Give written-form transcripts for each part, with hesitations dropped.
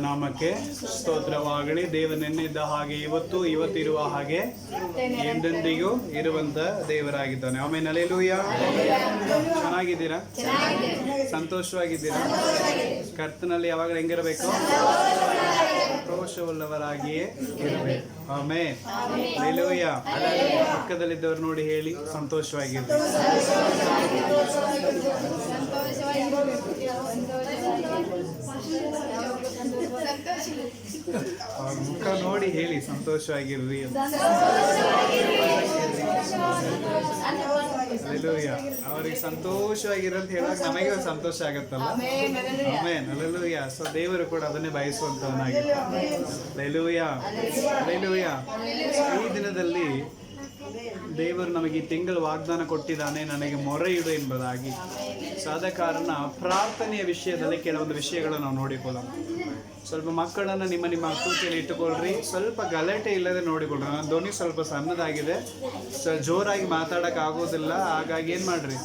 ನಾಮಕ್ಕೆ ಸ್ತೋತ್ರವಾಗಲಿ. ದೇವರು ನೆನ್ನಿದ್ದ ಹಾಗೆ ಇವತ್ತಿರುವ ಹಾಗೆ ಎಂದೆಂದಿಗೂ ಇರುವಂತ ದೇವರಾಗಿದ್ದಾನೆ. ಆಮೇಲೆ ಹಲ್ಲೆಲೂಯಾ. ಚೆನ್ನಾಗಿದ್ದೀರಾ? ಸಂತೋಷವಾಗಿದ್ದೀರಾ? ಕರ್ತನಲ್ಲಿ ಯಾವಾಗ ಹೆಂಗಿರಬೇಕು? ಸಂತೋಷವುಳ್ಳವರಾಗಿಯೇ ಇರಬೇಕು. ಆಮೇಲೆ ಹಲ್ಲೆಲೂಯಾ. ಪಕ್ಕದಲ್ಲಿದ್ದವ್ರು ನೋಡಿ ಹೇಳಿ, ಸಂತೋಷವಾಗಿರ್ಬೇಕು. ಅವ್ರ ಮುಖ ನೋಡಿ ಹೇಳಿ, ಸಂತೋಷವಾಗಿರ್ರಿ ಅಂತ. ಹಲ್ಲೆಲೂಯಾ. ಅವ್ರಿಗೆ ಸಂತೋಷವಾಗಿರಂತ ಹೇಳಕ್ ನಮಗೆ ಸಂತೋಷ ಆಗತ್ತಲ್ಲ. ಆಮೆನ್. ಹಲ್ಲೆಲೂಯಾ. ಸೊ ದೇವರು ಕೂಡ ಅದನ್ನೇ ಬಯಸುವಂತವನಾಗಿದ್ದಾನೆ. ಹಲ್ಲೆಲೂಯಾ. ಹಲ್ಲೆಲೂಯಾ. ಈ ದಿನದಲ್ಲಿ ದೇವರು ನಮಗೆ ಈ ತಿಂಗಳು ವಾಗ್ದಾನ ಕೊಟ್ಟಿದ್ದಾನೆ, ನನಗೆ ಮೊರೆ ಇಡು ಎಂಬುದಾಗಿ. ಸೊ ಆದ ಕಾರಣ ಪ್ರಾರ್ಥನೆಯ ವಿಷಯದಲ್ಲಿ ಕೆಲವೊಂದು ವಿಷಯಗಳನ್ನು ನಾವು ನೋಡಿಕೊಳ್ಳೋಣ. ಸ್ವಲ್ಪ ಮಕ್ಕಳನ್ನು ನಿಮ್ಮ ಹತ್ತೂತಿಯಲ್ಲಿ ಇಟ್ಟುಕೊಳ್ಳ್ರಿ. ಸ್ವಲ್ಪ ಗಲಾಟೆ ಇಲ್ಲದೆ ನೋಡಿಕೊಳ್ಳ್ರಿ. ನನ್ನ ಧ್ವನಿ ಸ್ವಲ್ಪ ಸಣ್ಣದಾಗಿದೆ, ಸೊ ಜೋರಾಗಿ ಮಾತಾಡೋಕೆ ಆಗೋದಿಲ್ಲ. ಹಾಗಾಗಿ ಏನು ಮಾಡ್ರಿ,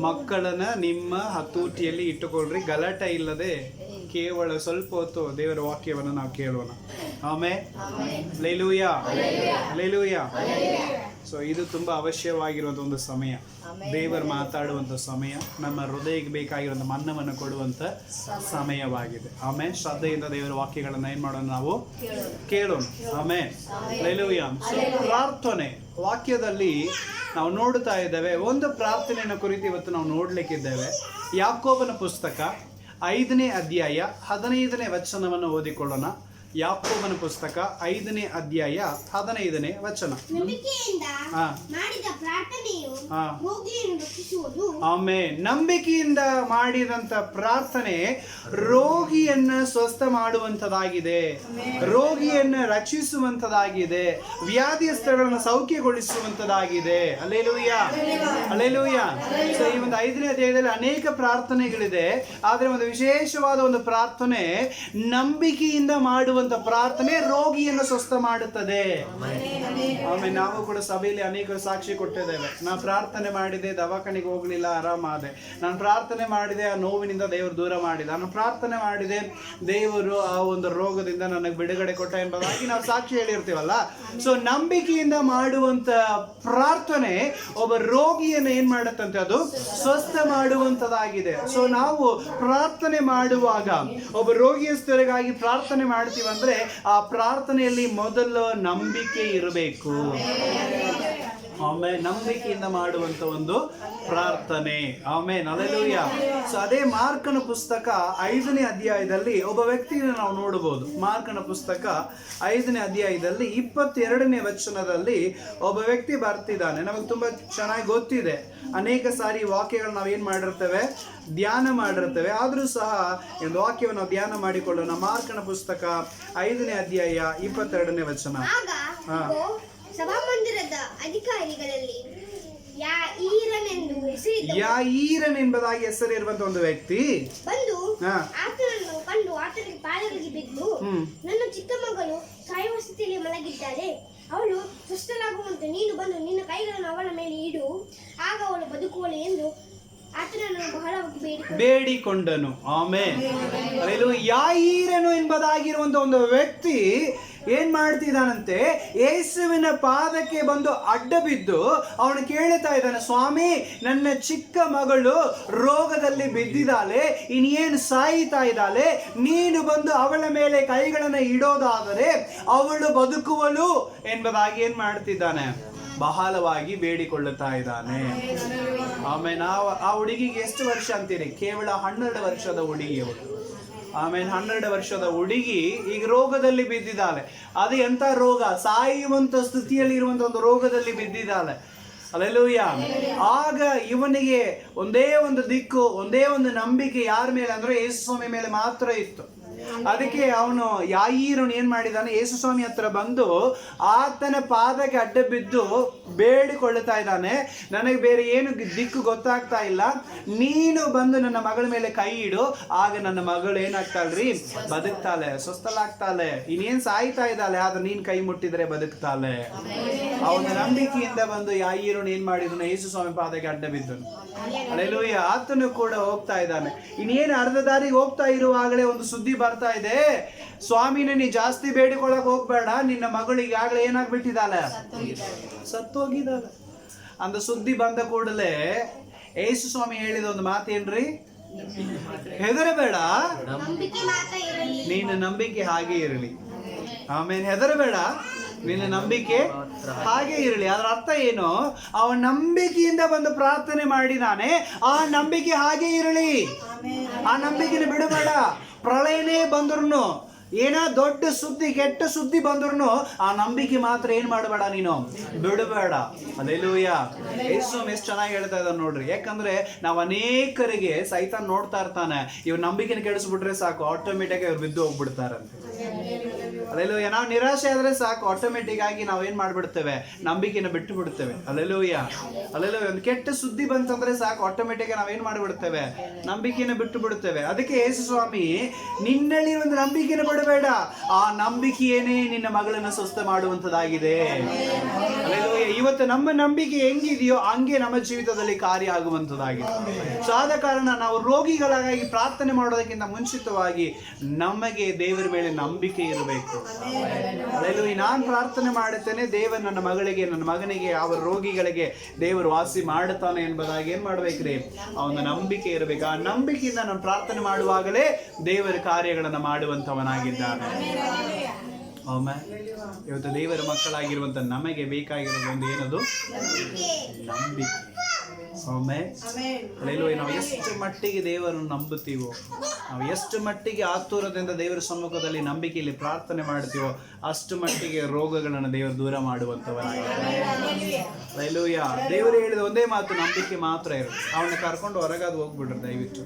ಮಕ್ಕಳನ್ನ ನಿಮ್ಮ ಹತೂಟಿಯಲ್ಲಿ ಇಟ್ಟುಕೊಳ್ಳ್ರಿ. ಗಲಾಟೆ ಇಲ್ಲದೆ ಕೇವಲ ಸ್ವಲ್ಪ ಹೊತ್ತು ದೇವರ ವಾಕ್ಯವನ್ನು ನಾವು ಕೇಳೋಣ. ಆಮೆನ್. ಹಲ್ಲೆಲೂಯಾ. ಹಲ್ಲೆಲೂಯಾ. ಸೊ ಇದು ತುಂಬ ಅವಶ್ಯವಾಗಿರುವಂಥ ಒಂದು ಸಮಯ, ದೇವರು ಮಾತಾಡುವಂಥ ಸಮಯ, ನಮ್ಮ ಹೃದಯಕ್ಕೆ ಬೇಕಾಗಿರುವಂಥ ಮನ್ನವನ್ನು ಕೊಡುವಂಥ ಸಮಯವಾಗಿದೆ. ಆಮೇಲೆ ಶ್ರದ್ಧೆಯಿಂದ ದೇವರ ವಾಕ್ಯಗಳನ್ನು ಏನು ಮಾಡೋಣ, ನಾವು ಕೇಳೋಣ. ಆಮೇಲೆ ಹಲ್ಲೆಲೂಯಾ. ಪ್ರಾರ್ಥನೆ ವಾಕ್ಯದಲ್ಲಿ ನಾವು ನೋಡ್ತಾ ಇದ್ದೇವೆ. ಒಂದು ಪ್ರಾರ್ಥನೆಯನ್ನು ಕುರಿತು ಇವತ್ತು ನಾವು ನೋಡ್ಲಿಕ್ಕಿದ್ದೇವೆ. ಯಾಕೋಬನ ಪುಸ್ತಕ 5ನೇ ಅಧ್ಯಾಯ 15ನೇ ವಚನವನ್ನು ಓದಿಕೊಳ್ಳೋಣ. ಯಾಕೋಬನ ಪುಸ್ತಕ 5ನೇ ಅಧ್ಯಾಯ 15ನೇ ವಚನ. ಆಮೆನ್. ನಂಬಿಕೆಯಿಂದ ಮಾಡಿದಂತ ಪ್ರಾರ್ಥನೆ ರೋಗಿಯನ್ನ ಸ್ವಸ್ಥ ಮಾಡುವಂತದಾಗಿದೆ, ರೋಗಿಯನ್ನ ರಕ್ಷಿಸುವಂತದಾಗಿದೆ, ವ್ಯಾಧಿಯಸ್ಥಗಳನ್ನು ಸೌಖ್ಯಗೊಳಿಸುವಂತದಾಗಿದೆ. ಹಲ್ಲೆಲೂಯಾ. ಹಲ್ಲೆಲೂಯಾ. ಸೊ ಈ ಒಂದು 5ನೇ ಅಧ್ಯಾಯದಲ್ಲಿ ಅನೇಕ ಪ್ರಾರ್ಥನೆಗಳಿದೆ, ಆದ್ರೆ ಒಂದು ವಿಶೇಷವಾದ ಒಂದು ಪ್ರಾರ್ಥನೆ, ನಂಬಿಕೆಯಿಂದ ಮಾಡುವಂತ ಪ್ರಾರ್ಥನೆ ರೋಗಿಯನ್ನು ಸ್ವಸ್ಥ ಮಾಡುತ್ತದೆ. ಆಮೇಲೆ ನಾವು ಕೂಡ ಸಭೆಯಲ್ಲಿ ಅನೇಕರು ಸಾಕ್ಷಿ ಕೊಟ್ಟಿದ್ದೇವೆ. ನಾನು ಪ್ರಾರ್ಥನೆ ಮಾಡಿದೆ, ದವಾಖಾನೆಗೆ ಹೋಗ್ಲಿಲ್ಲ, ಆರಾಮಾದೆ. ನಾನು ಪ್ರಾರ್ಥನೆ ಮಾಡಿದೆ, ಆ ನೋವಿನಿಂದ ದೇವರು ದೂರ ಮಾಡಿದ. ನಾನು ಪ್ರಾರ್ಥನೆ ಮಾಡಿದೆ, ದೇವರು ಆ ಒಂದು ರೋಗದಿಂದ ನನಗೆ ಬಿಡುಗಡೆ ಕೊಟ್ಟ ಎಂಬುದಾಗಿ ನಾವು ಸಾಕ್ಷಿ ಹೇಳಿರ್ತೀವಲ್ಲ. ಸೊ ನಂಬಿಕೆಯಿಂದ ಮಾಡುವಂತ ಪ್ರಾರ್ಥನೆ ಒಬ್ಬ ರೋಗಿಯನ್ನು ಏನ್ ಮಾಡುತ್ತಂತೆ, ಅದು ಸ್ವಸ್ಥ ಮಾಡುವಂತದಾಗಿದೆ. ಸೊ ನಾವು ಪ್ರಾರ್ಥನೆ ಮಾಡುವಾಗ ಒಬ್ಬ ರೋಗಿಯಸ್ಥರಿಗಾಗಿ ಪ್ರಾರ್ಥನೆ ಮಾಡ್ತೀವಿ ಅಂದ್ರೆ ಆ ಪ್ರಾರ್ಥನೆಯಲ್ಲಿ ಮೊದಲು ನಂಬಿಕೆ ಇರಬೇಕು. ಆಮೇಲೆ ನಂಬಿಕೆಯಿಂದ ಮಾಡುವಂತ ಒಂದು ಪ್ರಾರ್ಥನೆ. ಆಮೇಲೆ ಹಲ್ಲೆಲೂಯಾ. ಸೊ ಅದೇ ಮಾರ್ಕನ ಪುಸ್ತಕ 5ನೇ ಅಧ್ಯಾಯದಲ್ಲಿ ಒಬ್ಬ ವ್ಯಕ್ತಿಯನ್ನು ನಾವು ನೋಡಬಹುದು. ಮಾರ್ಕನ ಪುಸ್ತಕ 5ನೇ ಅಧ್ಯಾಯದಲ್ಲಿ 22ನೇ ವಚನದಲ್ಲಿ ಒಬ್ಬ ವ್ಯಕ್ತಿ ಬರ್ತಿದ್ದಾನೆ. ನಮಗೆ ತುಂಬಾ ಚೆನ್ನಾಗಿ ಗೊತ್ತಿದೆ, ಅನೇಕ ಸಾರಿ ವಾಕ್ಯಗಳು ನಾವೇನ್ ಮಾಡಿರ್ತೇವೆ, ಧ್ಯಾನ ಮಾಡಿರ್ತೇವೆ. ಆದ್ರೂ ಸಹ ಒಂದು ವಾಕ್ಯವನ್ನು ನಾವು ಧ್ಯಾನ ಮಾಡಿಕೊಳ್ಳೋಣ. ಮಾರ್ಕನ ಪುಸ್ತಕ 5ನೇ ಅಧ್ಯಾಯ 22ನೇ ವಚನ. ಸಭಾಮಂದಿರದ ಅಧಿಕಾರಿಗಳಲ್ಲಿ ಯಾಯೀರನ್ ಎಂಬುದಾಗಿ ಹೆಸರಿರುವಂತ ಒಂದು ವ್ಯಕ್ತಿ ಬಂದು ಆತನನ್ನು ಕಂಡು ಆತನಿಗೆ ಪಾದಗಳಿಗೆ ಬಿದ್ದು, ನನ್ನ ಚಿಕ್ಕ ಮಗಳು ಸಾಯುವ ಸ್ಥಿತಿಯಲ್ಲಿ ಮಲಗಿದ್ದಾಳೆ, ಅವಳು ಸ್ವಸ್ಥಳಾಗುವಂತೆ ನೀನು ಬಂದು ನಿನ್ನ ಕೈಗಳನ್ನು ಅವಳ ಮೇಲೆ ಇಡು, ಆಗ ಅವಳು ಬದುಕುವಳು ಎಂದು ಆತನನ್ನು ಬಹಳವಾಗಿ ಬೇಡಿಕೊಂಡನು. ಆಮೆನ್. ಯಾಯೀರನು ಎಂಬುದಾಗಿರುವಂತ ಒಂದು ವ್ಯಕ್ತಿ ಏನ್ ಮಾಡ್ತಿದ್ದಾನಂತೆ, ಯೇಸುವಿನ ಪಾದಕ್ಕೆ ಬಂದು ಅಡ್ಡ ಬಿದ್ದು ಅವನು ಕೇಳ್ತಾ ಇದ್ದಾನೆ, ಸ್ವಾಮಿ, ನನ್ನ ಚಿಕ್ಕ ಮಗಳು ರೋಗದಲ್ಲಿ ಬಿದ್ದಿದ್ದಾಳೆ, ಇನ್ನೇನು ಸಾಯ್ತಾ ಇದ್ದಾಳೆ, ನೀನು ಬಂದು ಅವಳ ಮೇಲೆ ಕೈಗಳನ್ನು ಇಡೋದಾದರೆ ಅವಳು ಬದುಕುವಳು ಎಂಬುದಾಗಿ ಏನ್ ಮಾಡ್ತಿದ್ದಾನೆ, ಬಹಳವಾಗಿ ಬೇಡಿಕೊಳ್ಳುತ್ತಾ ಇದ್ದಾನೆ. ಆಮೇಲೆ ಆ ಹುಡುಗಿಗೆ ಎಷ್ಟು ವರ್ಷ ಅಂತೀರಿ? ಕೇವಲ 12 ವರ್ಷದ ಹುಡುಗಿ ಅವಳು. ಆಮೇಲೆ 12 ವರ್ಷದ ಹುಡುಗಿ ಈಗ ರೋಗದಲ್ಲಿ ಬಿದ್ದಿದ್ದಾಳೆ. ಅದು ಎಂತ ರೋಗ, ಸಾಯುವಂತ ಸ್ಥಿತಿಯಲ್ಲಿ ಇರುವಂತ ಒಂದು ರೋಗದಲ್ಲಿ ಬಿದ್ದಿದ್ದಾಳೆ. ಹಲ್ಲೆಲೂಯಾ. ಆಗ ಇವನಿಗೆ ಒಂದೇ ಒಂದು ದಿಕ್ಕು, ಒಂದೇ ಒಂದು ನಂಬಿಕೆ ಯಾರ ಮೇಲೆ ಅಂದ್ರೆ ಯೇಸು ಸ್ವಾಮಿ ಮೇಲೆ ಮಾತ್ರ ಇತ್ತು. ಅದಕ್ಕೆ ಅವನು ಯಾಯೀರನು ಏನ್ ಮಾಡಿದಾನೆ, ಯೇಸು ಸ್ವಾಮಿ ಹತ್ರ ಬಂದು ಆತನ ಪಾದಕ್ಕೆ ಅಡ್ಡ ಬಿದ್ದು ಬೇಡಿಕೊಳ್ಳುತ್ತಾ ಇದ್ದಾನೆ, ನನಗೆ ಬೇರೆ ಏನು ದಿಕ್ಕು ಗೊತ್ತಾಗ್ತಾ ಇಲ್ಲ, ನೀನು ಬಂದು ನನ್ನ ಮಗಳ ಮೇಲೆ ಕೈ ಇಡು, ಆಗ ನನ್ನ ಮಗಳು ಏನಾಗ್ತಾಳ್ರಿ, ಬದುಕ್ತಾಳೆ, ಸ್ವಸ್ಥಲಾಗ್ತಾಳೆ, ಇನ್ನೇನ್ ಸಾಯ್ತಾ ಇದ್ದಾಳೆ, ಆದ್ರೆ ನೀನ್ ಕೈ ಮುಟ್ಟಿದ್ರೆ ಬದುಕ್ತಾಳೆ. ಅವನ ನಂಬಿಕೆಯಿಂದ ಬಂದು ಯಾಯೀರನು ಏನ್ ಮಾಡಿದನು, ಯೇಸು ಸ್ವಾಮಿ ಪಾದಕ್ಕೆ ಅಡ್ಡ ಬಿದ್ದನು. ಹಲ್ಲೆಲೂಯ. ಆತನು ಕೂಡ ಹೋಗ್ತಾ ಇದ್ದಾನೆ. ಇನ್ನೇನು ಅರ್ಧ ದಾರಿಗೆ ಹೋಗ್ತಾ ಇರುವಾಗಲೇ ಒಂದು ಸುದ್ದಿ ಬರ್ತಾ ಇದೆ, ಸ್ವಾಮಿನ ನೀ ಜಾಸ್ತಿ ಬೇಡಿಕೊಳ್ಳಕ್ ಹೋಗ್ಬೇಡ, ನಿನ್ನ ಮಗಳು ಈಗಾಗಲೇ ಏನಾಗ್ಬಿಟ್ಟಿದ್ದಾಳೆ, ಸತ್ತೋಗಿದ್ದಾಳೆ ಅಂತ ಸುದ್ದಿ ಬಂದ ಕೂಡಲೇ ಯೇಸು ಸ್ವಾಮಿ ಹೇಳಿದ ಒಂದು ಮಾತೇನ್ರಿ, ಹೆದರಬೇಡ, ನಿನ್ನ ನಂಬಿಕೆ ಹಾಗೆ ಇರಲಿ. ಆಮೇಲೆ ಹೆದರಬೇಡ, ನಿನ್ನ ನಂಬಿಕೆ ಹಾಗೆ ಇರಲಿ. ಅದರ ಅರ್ಥ ಏನು, ಅವನ ನಂಬಿಕೆಯಿಂದ ಬಂದು ಪ್ರಾರ್ಥನೆ ಮಾಡಿದಾನೆ, ಆ ನಂಬಿಕೆ ಹಾಗೆ ಇರಲಿ. ಆ ನಂಬಿಕೆನ ಬಿಡಬೇಡ. ಪ್ರಳಯನೇ ಬಂದ್ರು, ಏನೋ ದೊಡ್ಡ ಸುದ್ದಿ, ಕೆಟ್ಟ ಸುದ್ದಿ ಬಂದ್ರು ಆ ನಂಬಿಕೆ ಮಾತ್ರ ಏನ್ ಮಾಡಬೇಡ, ನೀನು ಬಿಡಬೇಡ. ಹಲ್ಲೆಲೂಯಾ. ಯೇಸು ಎಷ್ಟು ಚೆನ್ನಾಗಿ ಹೇಳ್ತಾ ಇದ್ದಾರೆ ನೋಡ್ರಿ. ಯಾಕಂದ್ರೆ ನಾವು ಅನೇಕರಿಗೆ ಸೈತಾನ್ ನೋಡ್ತಾ ಇರ್ತಾನೆ, ಇವ್ರ ನಂಬಿಕೆನ ಕೆಡಿಸ್ಬಿಟ್ರೆ ಸಾಕು, ಆಟೋಮೆಟಿಕ್ ಇವ್ರು ಬಿದ್ದು ಹೋಗ್ಬಿಡ್ತಾರಂತೆ. ಹಲ್ಲೆಲೂಯಾ. ನಾವು ನಿರಾಶೆ ಆದ್ರೆ ಸಾಕು, ಆಟೋಮೆಟಿಕ್ ಆಗಿ ನಾವೇನ್ ಮಾಡ್ಬಿಡ್ತೇವೆ, ನಂಬಿಕೆನ ಬಿಟ್ಟು ಬಿಡ್ತೇವೆ. ಹಲ್ಲೆಲೂಯಾ. ಹಲ್ಲೆಲೂಯಾ. ಒಂದು ಕೆಟ್ಟ ಸುದ್ದಿ ಬಂತಂದ್ರೆ ಸಾಕು, ಆಟೋಮೆಟಿಕ್ ನಾವೇನ್ ಮಾಡ್ಬಿಡ್ತೇವೆ, ನಂಬಿಕೆನ ಬಿಟ್ಟು ಬಿಡ್ತೇವೆ. ಅದಕ್ಕೆ ಯೇಸು ಸ್ವಾಮಿ, ನಿನ್ನಲ್ಲಿ ಒಂದು ನಂಬಿಕೆನ ಬಿಡಬೇಡ, ಆ ನಂಬಿಕೆಯೇನೇ ನಿನ್ನ ಮಗಳನ್ನು ಸ್ವಸ್ಥ ಮಾಡುವಂತದಾಗಿದೆ. ಹಲ್ಲೆಲೂಯಾ. ಇವತ್ತು ನಮ್ಮ ನಂಬಿಕೆ ಹೆಂಗಿದೆಯೋ ಹಂಗೆ ನಮ್ಮ ಜೀವಿತದಲ್ಲಿ ಕಾರ್ಯ ಆಗುವಂತದಾಗಿದೆ. ಸೊ ಆದ ಕಾರಣ ನಾವು ರೋಗಿಗಳಾಗಿ ಪ್ರಾರ್ಥನೆ ಮಾಡೋದಕ್ಕಿಂತ ಮುಂಚಿತವಾಗಿ ನಮಗೆ ದೇವರ ಮೇಲೆ ನಂಬಿಕೆ ಇರಬೇಕು. ಹಲ್ಲೆಲೂಯಾ. ನಾನು ಪ್ರಾರ್ಥನೆ ಮಾಡುತ್ತೇನೆ, ದೇವರು ನನ್ನ ಮಗಳಿಗೆ, ನನ್ನ ಮಗನಿಗೆ, ಅವರ ರೋಗಿಗಳಿಗೆ ದೇವರು ವಾಸಿ ಮಾಡುತ್ತಾನೆ ಎಂಬುದಾಗಿ ಏನ್ ಮಾಡ್ಬೇಕ್ರಿ, ಅವನ ನಂಬಿಕೆ ಇರಬೇಕು. ಆ ನಂಬಿಕೆಯಿಂದ ನಾನು ಪ್ರಾರ್ಥನೆ ಮಾಡುವಾಗಲೇ ದೇವರ ಕಾರ್ಯಗಳನ್ನು ಮಾಡುವಂತವನಾಗಿದ್ದಾನೆ. ಆಮೆನ್. ಇವತ್ತು ದೇವರ ಮಕ್ಕಳಾಗಿರುವಂತ ನಮಗೆ ಬೇಕಾಗಿರೋದು ಒಂದು ಏನದು, ನಂಬಿಕೆ. ಆಮೆನ್. ಹಲ್ಲೆಲೂಯಾ. ನಾವು ಎಷ್ಟು ಮಟ್ಟಿಗೆ ದೇವರನ್ನು ನಂಬುತ್ತೀವೋ, ನಾವು ಎಷ್ಟು ಮಟ್ಟಿಗೆ ಆತುರದಿಂದ ದೇವರ ಸಮ್ಮುಖದಲ್ಲಿ ನಂಬಿಕೆಯಲ್ಲಿ ಪ್ರಾರ್ಥನೆ ಮಾಡ್ತೀವೋ, ಅಷ್ಟು ಮಟ್ಟಿಗೆ ರೋಗಗಳನ್ನು ದೇವರು ದೂರ ಮಾಡುವಂತವರಾಗಿದ್ದಾರೆ. ಹಲ್ಲೆಲೂಯಾ. ದೇವರು ಹೇಳಿದ ಒಂದೇ ಮಾತು, ನಂಬಿಕೆ ಮಾತ್ರ ಇರುತ್ತೆ. ಅವನ್ನ ಕರ್ಕೊಂಡು ಹೊರಗಾದ್ ಹೋಗ್ಬಿಡ್ರಿ ದಯವಿಟ್ಟು.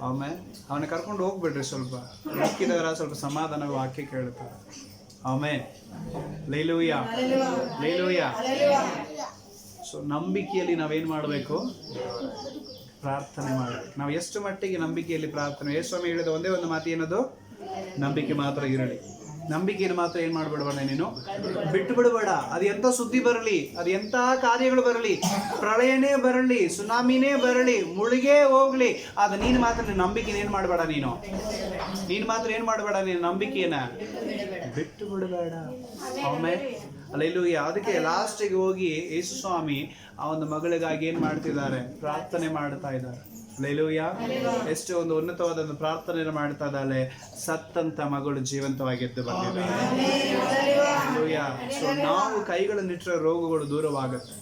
ಆಮೇಲೆ ಅವನ್ನ ಕರ್ಕೊಂಡು ಹೋಗ್ಬಿಡ್ರಿ. ಸ್ವಲ್ಪ ಮುಕ್ಕಿದವರ ಸ್ವಲ್ಪ ಸಮಾಧಾನ ವಾಕ್ಯ ಕೇಳ್ತಾರೆ. ಆಮೇಲೆ ಹಲ್ಲೆಲೂಯಾ. ಹಲ್ಲೆಲೂಯಾ. ಸೊ ನಂಬಿಕೆಯಲ್ಲಿ ನಾವೇನ್ ಮಾಡಬೇಕು, ಪ್ರಾರ್ಥನೆ ಮಾಡಬೇಕು. ನಾವು ಎಷ್ಟು ಮಟ್ಟಿಗೆ ನಂಬಿಕೆಯಲ್ಲಿ ಪ್ರಾರ್ಥನೆ, ಯೇಸು ಸ್ವಾಮಿ ಹೇಳಿದ ಒಂದೇ ಒಂದು ಮಾತು ಏನದು, ನಂಬಿಕೆ ಮಾತ್ರ ಇರಲಿ. ನಂಬಿಕೆಯನ್ನು ಮಾತ್ರ ಏನ್ ಮಾಡ್ಬಿಡ್ಬೇಡ, ನೀನು ಬಿಟ್ಟು ಬಿಡಬೇಡ. ಅದು ಎಂತ ಸುದ್ದಿ ಬರಲಿ, ಅದು ಎಂತ ಕಾರ್ಯಗಳು ಬರಲಿ, ಪ್ರಳಯನೇ ಬರಲಿ, ಸುನಾಮಿನೇ ಬರಲಿ, ಮುಳುಗೇ ಹೋಗ್ಲಿ, ಅದು ನೀನು ಮಾತ್ರ ನಿನ್ನ ನಂಬಿಕೆನ ಏನ್ ಮಾಡಬೇಡ, ನೀನು ಮಾತ್ರ ಏನ್ ಮಾಡಬೇಡ, ನಿನ್ನ ನಂಬಿಕೆಯನ್ನ ಬಿಟ್ಟು ಬಿಡಬೇಡ. ಆಮೇಲೆ ಹಲ್ಲೆಲೂಯಾ. ಅದಕ್ಕೆ ಲಾಸ್ಟಿಗೆ ಹೋಗಿ ಯೇಸು ಸ್ವಾಮಿ ಆ ಒಂದು ಮಗಳಿಗಾಗಿ ಏನ್ ಮಾಡ್ತಿದ್ದಾರೆ, ಪ್ರಾರ್ಥನೆ ಮಾಡ್ತಾ ಇದ್ದಾರೆ. ಹಲ್ಲೆಲೂಯಾ. ಎಷ್ಟು ಒಂದು ಉನ್ನತವಾದ ಒಂದು ಪ್ರಾರ್ಥನೆಯನ್ನು ಮಾಡ್ತಾ ಇದ್ದಾಳೆ. ಸತ್ತಂತ ಮಗಳು ಜೀವಂತವಾಗಿದ್ದು ಬಂದಿದ್ದಾಳೆ. ಹಲ್ಲೆಲೂಯಾ. ಸೊ ನಾವು ಕೈಗಳನ್ನಿಟ್ಟರೆ ರೋಗಗಳು ದೂರವಾಗುತ್ತೆ.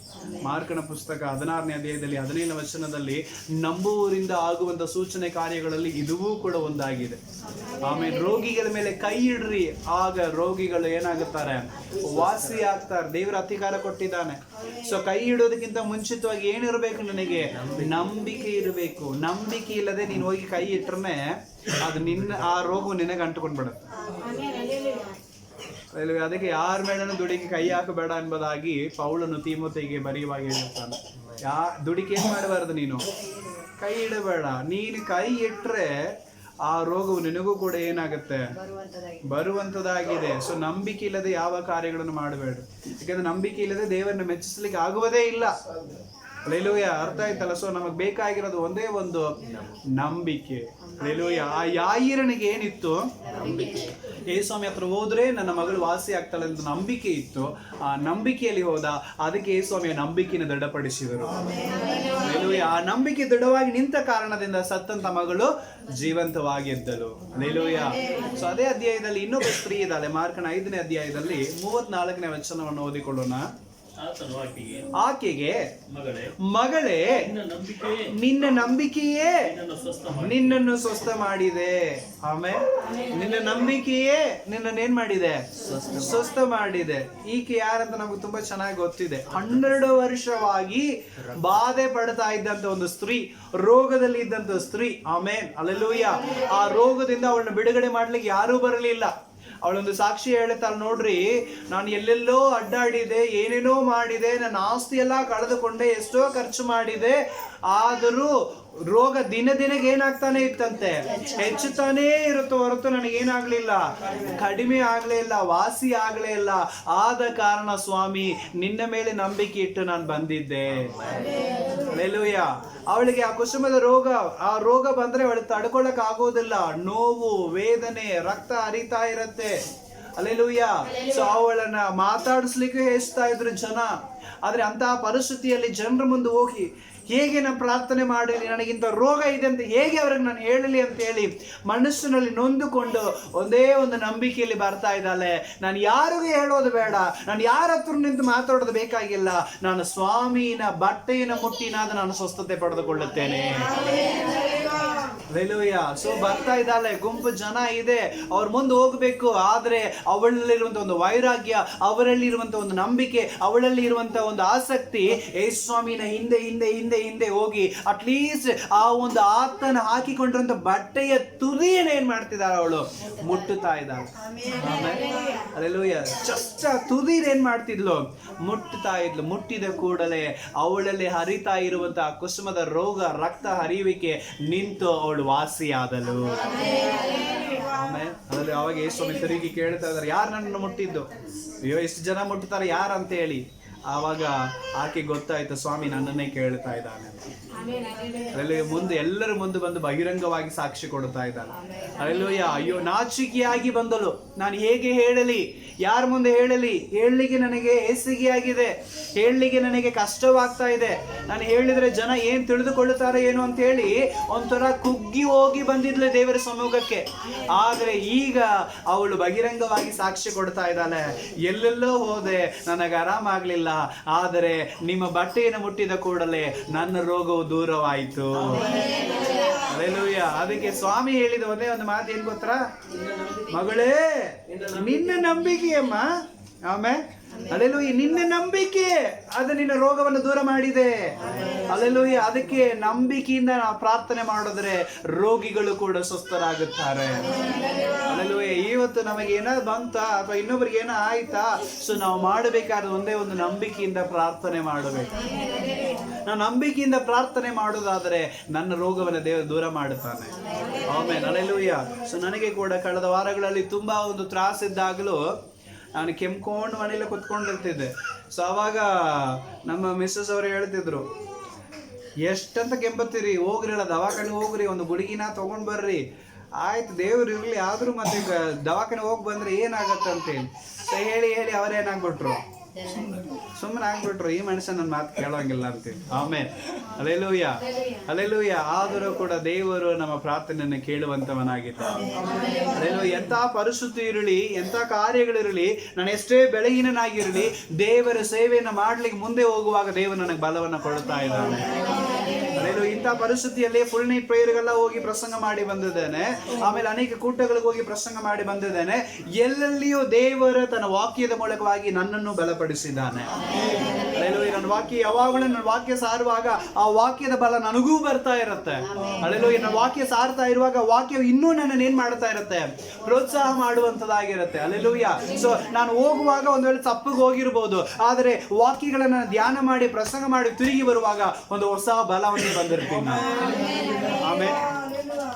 ಮಾರ್ಕನ ಪುಸ್ತಕ 16ನೇ ಅಧ್ಯಾಯದಲ್ಲಿ 17ನೇ ವಚನದಲ್ಲಿ ನಂಬುವರಿಂದ ಆಗುವಂತ ಸೂಚನೆ ಕಾರ್ಯಗಳಲ್ಲಿ ಇದುವೂ ಕೂಡ ಒಂದಾಗಿದೆ. ಆಮೇಲೆ ರೋಗಿಗಳ ಮೇಲೆ ಕೈ ಇಡ್ರಿ, ಆಗ ರೋಗಿಗಳು ಏನಾಗುತ್ತಾರೆ, ವಾಸಿ ಆಗ್ತಾರೆ. ದೇವರ ಅಧಿಕಾರ ಕೊಟ್ಟಿದ್ದಾನೆ. ಸೊ ಕೈ ಇಡೋದಕ್ಕಿಂತ ಮುಂಚಿತವಾಗಿ ಏನಿರಬೇಕು, ನನಗೆ ನಂಬಿಕೆ ಇರಬೇಕು. ನಂಬಿಕೆ ಇಲ್ಲದೆ ನೀನು ಹೋಗಿ ಕೈ ಇಟ್ರೆ ಅದು ಆ ರೋಗವು ನಿನಗೆ ಅಂಟುಕೊಂಡ್ಬಿಡುತ್ತೆ. ಅದಕ್ಕೆ ಯಾರ ಮೇಲೂ ದುಡಿಗೆ ಕೈ ಹಾಕಬೇಡ ಎಂಬುದಾಗಿ ಪೌಲನು ತಿಮೋಥೆಗೆ ಬರೆಯುವಾಗ ಹೇಳಿರ್ತಾನೆ. ದುಡಿಕೆ ಏನ್ ಮಾಡಬಾರದು, ನೀನು ಕೈ ಇಡಬೇಡ. ನೀನು ಕೈ ಇಟ್ರೆ ಆ ರೋಗವು ನಿನಗೂ ಕೂಡ ಏನಾಗುತ್ತೆ, ಬರುವಂತದಾಗಿದೆ. ಸೊ ನಂಬಿಕೆ ಇಲ್ಲದೆ ಯಾವ ಕಾರ್ಯಗಳನ್ನು ಮಾಡಬೇಡ. ಯಾಕಂದ್ರೆ ನಂಬಿಕೆ ಇಲ್ಲದೆ ದೇವರನ್ನ ಮೆಚ್ಚಿಸ್ಲಿಕ್ಕೆ ಆಗುವುದೇ ಇಲ್ಲ. ಹಲ್ಲೆಲೂಯಾ. ಅರ್ಥ ಆಯ್ತಲ್ಲ. ಸೊ ನಮಗ್ ಬೇಕಾಗಿರೋದು ಒಂದೇ ಒಂದು ನಂಬಿಕೆ. ಹಲ್ಲೆಲೂಯಾ. ಆ ಯಾಯೀರನಿಗೆ ಏನಿತ್ತು, ಯೇಸು ಸ್ವಾಮಿ ಹತ್ರ ಹೋದ್ರೆ ನನ್ನ ಮಗಳು ವಾಸಿ ಆಗ್ತಾಳೆ ಅಂತ ನಂಬಿಕೆ ಇತ್ತು. ಆ ನಂಬಿಕೆಯಲ್ಲಿ ಹೋದ. ಅದಕ್ಕೆ ಯೇಸು ಸ್ವಾಮಿಯ ನಂಬಿಕೆನ ದೃಢಪಡಿಸಿದರು. ಹಲ್ಲೆಲೂಯಾ. ಆ ನಂಬಿಕೆ ದೃಢವಾಗಿ ನಿಂತ ಕಾರಣದಿಂದ ಸತ್ತಂತ ಮಗಳು ಜೀವಂತವಾಗಿ ಎದ್ದಳು. ಹಲ್ಲೆಲೂಯಾ. ಸೊ ಅದೇ ಅಧ್ಯಾಯದಲ್ಲಿ ಇನ್ನೊಬ್ಬ ಸ್ತ್ರೀ ಇದ್ದಾಳೆ. ಮಾರ್ಕನ 5ನೇ ಅಧ್ಯಾಯದಲ್ಲಿ 34ನೇ ವಚನವನ್ನು ಓದಿಕೊಳ್ಳೋಣ. ಆಕೆಗೆ, ಮಗಳೇ, ನಿನ್ನ ನಂಬಿಕೆಯೇ ನಿನ್ನನ್ನು ಸ್ವಸ್ಥ ಮಾಡಿದೆ. ಆಮೇಲೆ ನಿನ್ನ ನಂಬಿಕೆಯೇ ನಿನ್ನನ್ನೇನ್ ಮಾಡಿದೆ, ಸ್ವಸ್ಥ ಮಾಡಿದೆ. ಈಕೆ ಯಾರಂತ ನಮ್ಗೆ ತುಂಬಾ ಚೆನ್ನಾಗಿ ಗೊತ್ತಿದೆ. 12 ವರ್ಷವಾಗಿ ಬಾಧೆ ಪಡ್ತಾ ಇದ್ದಂತ ಒಂದು ಸ್ತ್ರೀ, ರೋಗದಲ್ಲಿ ಇದ್ದಂತ ಸ್ತ್ರೀ. ಆಮೇನ್. ಹಲ್ಲೆಲೂಯಾ. ಆ ರೋಗದಿಂದ ಅವಳನ್ನ ಬಿಡುಗಡೆ ಮಾಡ್ಲಿಕ್ಕೆ ಯಾರೂ ಬರಲಿಲ್ಲ. ಅವಳೊಂದು ಸಾಕ್ಷಿ ಹೇಳ್ತಾಳೆ, ನೋಡ್ರಿ, ನಾನು ಎಲ್ಲೆಲ್ಲೋ ಅಡ್ಡಾಡಿದೆ, ಏನೇನೋ ಮಾಡಿದೆ, ನನ್ನ ಆಸ್ತಿ ಎಲ್ಲ ಕಳೆದುಕೊಂಡೆ, ಎಷ್ಟೋ ಖರ್ಚು ಮಾಡಿದೆ, ಆದರೂ ರೋಗ ದಿನ ದಿನಕ್ಕೆ ಏನಾಗ್ತಾನೆ ಇತ್ತಂತೆ, ಹೆಚ್ಚುತ್ತಾನೇ ಇರುತ್ತೋ ಹೊರತು ನನಗೇನಾಗ್ಲಿಲ್ಲ, ಕಡಿಮೆ ಆಗ್ಲೇ ಇಲ್ಲ, ವಾಸಿ ಆಗ್ಲೇ ಇಲ್ಲ. ಆದ ಕಾರಣ ಸ್ವಾಮಿ ನಿನ್ನ ಮೇಲೆ ನಂಬಿಕೆ ಇಟ್ಟು ನಾನು ಬಂದಿದ್ದೆ. ಹಲ್ಲೆಲೂಯ. ಅವಳಿಗೆ ಆ ಕುಸುಮದ ರೋಗ, ಆ ರೋಗ ಬಂದ್ರೆ ಅವಳಿಗೆ ತಡ್ಕೊಳಕ್ ಆಗೋದಿಲ್ಲ. ನೋವು, ವೇದನೆ, ರಕ್ತ ಹರಿತಾ ಇರತ್ತೆ. ಹಲ್ಲೆಲೂಯ. ಸೊ ಅವಳನ್ನ ಮಾತಾಡಿಸ್ಲಿಕ್ಕೆ ಹೆಚ್ತಾ ಇದ್ರು ಜನ. ಆದ್ರೆ ಅಂತಹ ಪರಿಸ್ಥಿತಿಯಲ್ಲಿ ಜನರ ಮುಂದೆ ಹೋಗಿ ಹೇಗೆ ನಾನು ಪ್ರಾರ್ಥನೆ ಮಾಡಲಿ, ನನಗಿಂತ ರೋಗ ಇದೆ ಅಂತ ಹೇಗೆ ಅವ್ರಿಗೆ ನಾನು ಹೇಳಲಿ ಅಂತ ಹೇಳಿ ಮನಸ್ಸಿನಲ್ಲಿ ನೊಂದುಕೊಂಡು ಒಂದೇ ಒಂದು ನಂಬಿಕೆಯಲ್ಲಿ ಬರ್ತಾ ಇದ್ದಾಳೆ. ನಾನು ಯಾರಿಗೂ ಹೇಳೋದು ಬೇಡ, ನಾನು ಯಾರ ಹತ್ರ ನಿಂತು ಮಾತಾಡೋದು ಬೇಕಾಗಿಲ್ಲ, ನಾನು ಸ್ವಾಮಿನ ಬಟ್ಟೆಯನ್ನು ಮುಟ್ಟಿನಾದ ನಾನು ಸ್ವಸ್ಥತೆ ಪಡೆದುಕೊಳ್ಳುತ್ತೇನೆ. ಹಲ್ಲೆಲೂಯ. ಸೊ ಬರ್ತಾ ಇದ್ದಾಳೆ, ಗುಂಪು ಜನ ಇದೆ, ಅವ್ರ ಮುಂದೆ ಹೋಗ್ಬೇಕು. ಆದ್ರೆ ಅವಳಲ್ಲಿರುವಂತ ಒಂದು ವೈರಾಗ್ಯ, ಅವರಲ್ಲಿರುವಂತ ಒಂದು ನಂಬಿಕೆ, ಅವಳಲ್ಲಿ ಇರುವಂತ ಒಂದು ಆಸಕ್ತಿ ಯೇಸು ಸ್ವಾಮಿನ ಹಿಂದೆ ಹಿಂದೆ ಹಿಂದೆ ಹಿಂದೆ ಹೋಗಿ ಅಟ್ಲೀಸ್ಟ್ ಆ ಒಂದು ಆತನ ಹಾಕಿಕೊಂಡಿರುವಂತ ಬಟ್ಟೆಯ ತುದಿಯನ್ನು ಏನ್ ಮಾಡ್ತಿದ್ದಾಳೆ, ಅವಳು ಮುಟ್ಟುತ್ತಾ ಇದ್ದಾಳೆ. ಹಲ್ಲೆಲೂಯ. ಜಸ್ಟ್ ಆ ತುದಿನ ಏನ್ ಮಾಡ್ತಿದ್ಲು, ಮುಟ್ಟುತ್ತಾ ಇದ್ಲು. ಮುಟ್ಟಿದ ಕೂಡಲೇ ಅವಳಲ್ಲಿ ಹರಿತಾ ಇರುವಂತಹ ಕುಸುಮದ ರೋಗ, ರಕ್ತ ಹರಿಯುವಿಕೆ ನಿಂತು ಅವಳು ವಾಸಿಯಾದಳು. ಆಮೇಲೆ ಅದ್ರಲ್ಲಿ ಅವಾಗ ಯೇಸು ಸ್ವಾಮಿ ತಿರುಗಿ ಕೇಳ್ತಾ ಇದ್ದಾರೆ, ಯಾರು ನನ್ನನ್ನು ಮುಟ್ಟಿದ್ದು? ಅಯ್ಯೋ ಎಷ್ಟು ಜನ ಮುಟ್ಟುತ್ತಾರೆ, ಯಾರು ಅಂತ ಹೇಳಿ. ಆವಾಗ ಆಕೆ ಗೊತ್ತಾಯ್ತು, ಸ್ವಾಮಿ ನನ್ನನ್ನೇ ಕೇಳ್ತಾ ಇದ್ದಾನೆ. ಅಲ್ಲೂ ಮುಂದೆ ಎಲ್ಲರ ಮುಂದೆ ಬಂದು ಬಹಿರಂಗವಾಗಿ ಸಾಕ್ಷಿ ಕೊಡ್ತಾ ಇದ್ದಾನೆ. ಅಲ್ಲೂಯ್ಯ. ಅಯ್ಯೋ ನಾಚಿಕೆಯಾಗಿ ಬಂದಳು, ನಾನು ಹೇಗೆ ಹೇಳಲಿ, ಯಾರ ಮುಂದೆ ಹೇಳಲಿ, ಹೇಳಲಿಕ್ಕೆ ನನಗೆ ಹೇಸಿಗೆ ಆಗಿದೆ, ಹೇಳಲಿಕ್ಕೆ ನನಗೆ ಕಷ್ಟವಾಗ್ತಾ ಇದೆ, ನಾನು ಹೇಳಿದ್ರೆ ಜನ ಏನ್ ತಿಳಿದುಕೊಳ್ಳುತ್ತಾರೆ ಏನು ಅಂತ ಹೇಳಿ ಒಂಥರ ಕುಗ್ಗಿ ಹೋಗಿ ಬಂದಿದ್ಲು ದೇವರ ಸಮ್ಮುಖಕ್ಕೆ. ಆದ್ರೆ ಈಗ ಅವಳು ಬಹಿರಂಗವಾಗಿ ಸಾಕ್ಷಿ ಕೊಡ್ತಾ ಇದ್ದಾಳೆ, ಎಲ್ಲೆಲ್ಲೋ ಹೋದೆ, ನನಗೆ ಆರಾಮಾಗ್ಲಿಲ್ಲ, ಆದರೆ ನಿಮ್ಮ ಬಟ್ಟೆಯನ್ನು ಮುಟ್ಟಿದ ಕೂಡಲೇ ನನ್ನ ರೋಗವು ದೂರವಾಯಿತು. ಹಲ್ಲೆಲೂಯ. ಅದಕ್ಕೆ ಸ್ವಾಮಿ ಹೇಳಿದ ಒಂದೇ ಒಂದು ಮಾತು ಏನ್ ಗೊತ್ತಾ, ಮಗಳೇ ನಿನ್ನ ನಂಬಿಕೆಯಮ್ಮ. ಆಮೇಲೆ ಹಲ್ಲೆಲೂಯ, ನಿನ್ನ ನಂಬಿಕೆ ಅದು ನಿನ್ನ ರೋಗವನ್ನು ದೂರ ಮಾಡಿದೆ. ಹಲ್ಲೆಲೂಯ. ಅದಕ್ಕೆ ನಂಬಿಕೆಯಿಂದ ನಾವು ಪ್ರಾರ್ಥನೆ ಮಾಡಿದ್ರೆ ರೋಗಿಗಳು ಕೂಡ ಸ್ವಸ್ಥರಾಗುತ್ತಾರೆ. ಹಲ್ಲೆಲೂಯ. ಇವತ್ತು ನಮಗೆ ಏನಾದ್ರು ಬಂತ ಅಥವಾ ಇನ್ನೊಬ್ರಿಗೆ ಏನೋ ಆಯ್ತಾ, ಸೊ ನಾವು ಮಾಡಬೇಕಾದ ಒಂದೇ ಒಂದು ನಂಬಿಕೆಯಿಂದ ಪ್ರಾರ್ಥನೆ ಮಾಡಬೇಕು. ನಾವು ನಂಬಿಕೆಯಿಂದ ಪ್ರಾರ್ಥನೆ ಮಾಡೋದಾದ್ರೆ ನನ್ನ ರೋಗವನ್ನು ದೇವರು ದೂರ ಮಾಡುತ್ತಾನೆ. ಆಮೇಲೆ ಹಲ್ಲೆಲೂಯ. ಸೊ ನನಗೆ ಕೂಡ ಕಳೆದ ವಾರಗಳಲ್ಲಿ ತುಂಬಾ ಒಂದು ತ್ರಾಸಿದ್ದಾಗಲೂ ನಾನು ಕೆಮ್ಕೊಂಡು ಮನೇಲಿ ಕುತ್ಕೊಂಡಿರ್ತಿದ್ದೆ. ಸೊ ಅವಾಗ ನಮ್ಮ ಮಿಸ್ಸಸ್ ಅವರು ಹೇಳ್ತಿದ್ರು, ಎಷ್ಟಂತ ಕೆಂಬತ್ತೀರಿ, ಹೋಗ್ರಿಲ್ಲ ದವಾಖಾನೆ ಹೋಗ್ರಿ, ಒಂದು ಗುಳಿಗಿನ ತಗೊಂಡ್ ಬರ್ರಿ. ಆಯ್ತು ದೇವ್ರು ಇರ್ಲಿ, ಆದ್ರೂ ಮತ್ತೆ ದವಾಖಾನೆ ಹೋಗಿ ಬಂದ್ರೆ ಏನಾಗತ್ತೆ ಅಂತೇಳಿ ಸೊ ಹೇಳಿ ಹೇಳಿ ಅವರೇನಾಗ್ಬಿಟ್ರು, ಸುಮ್ಮನೆ ಆಗ್ಬಿಟ್ರು, ಈ ಮನುಷ್ಯ ನನ್ನ ಮಾತು ಕೇಳೋಂಗಿಲ್ಲ ಅಂತೇಳಿ. ಆಮೇಲೆ ಹಲ್ಲೆಲೂಯ. ಹಲ್ಲೆಲೂಯ. ಆದರೂ ಕೂಡ ದೇವರು ನಮ್ಮ ಪ್ರಾರ್ಥನೆಯನ್ನು ಕೇಳುವಂತವನಾಗಿದ್ದಾನೆ. ಹಲ್ಲೆಲೂಯ. ಎಂಥ ಪರಿಸ್ಥಿತಿ ಇರಲಿ, ಎಂಥ ಕಾರ್ಯಗಳಿರಲಿ, ನಾನು ಎಷ್ಟೇ ಬೆಳಗಿನನಾಗಿರಲಿ, ದೇವರ ಸೇವೆಯನ್ನು ಮಾಡ್ಲಿಕ್ಕೆ ಮುಂದೆ ಹೋಗುವಾಗ ದೇವರು ನನಗೆ ಬಲವನ್ನು ಕೊಡ್ತಾ ಇದ್ದಾನೆ. ಹಲ್ಲೆಲೂಯ. ಇಂಥ ಪರಿಸ್ಥಿತಿಯಲ್ಲಿ ಫುಲ್ ನೈಟ್ ಪ್ರೇಯರ್ಗೆಲ್ಲ ಹೋಗಿ ಪ್ರಸಂಗ ಮಾಡಿ ಬಂದಿದ್ದೇನೆ. ಆಮೇಲೆ ಅನೇಕ ಕೂಟಗಳಿಗೆ ಹೋಗಿ ಪ್ರಸಂಗ ಮಾಡಿ ಬಂದಿದ್ದೇನೆ. ಎಲ್ಲೆಲ್ಲಿಯೂ ದೇವರು ತನ್ನ ವಾಕ್ಯದ ಮೂಲಕವಾಗಿ ನನ್ನನ್ನು ಬಲಪಡಿಸಿದ್ದಾನೆ. ಹಲ್ಲೆಲೂಯ. ನನ್ನ ವಾಕ್ಯ ಯಾವಾಗಲೂ ನನ್ನ ವಾಕ್ಯ ಸಾರುವಾಗ ಆ ವಾಕ್ಯದ ಬಲ ನನಗೂ ಬರ್ತಾ ಇರುತ್ತೆ. ಹಲ್ಲೆಲೂಯ. ನನ್ನ ವಾಕ್ಯ ಸಾರ್ತಾ ಇರುವಾಗ ವಾಕ್ಯವು ಇನ್ನೂ ನನ್ನನ್ನು ಏನ್ ಮಾಡ್ತಾ ಇರುತ್ತೆ, ಪ್ರೋತ್ಸಾಹ ಮಾಡುವಂತದಾಗಿರುತ್ತೆ. ಹಲ್ಲೆಲೂಯ. ಸೊ ನಾನು ಹೋಗುವಾಗ ಒಂದ್ ವೇಳೆ ತಪ್ಪಿಗೆ ಹೋಗಿರ್ಬೋದು, ಆದರೆ ವಾಕ್ಯಗಳನ್ನ ಧ್ಯಾನ ಮಾಡಿ ಪ್ರಸಂಗ ಮಾಡಿ ತಿರುಗಿ ಬರುವಾಗ ಒಂದು ಹೊಸ ಬಲವನ್ನು ಬಂದಿರ್ತೀನಿ ನಾನು. ಆಮೇಲೆ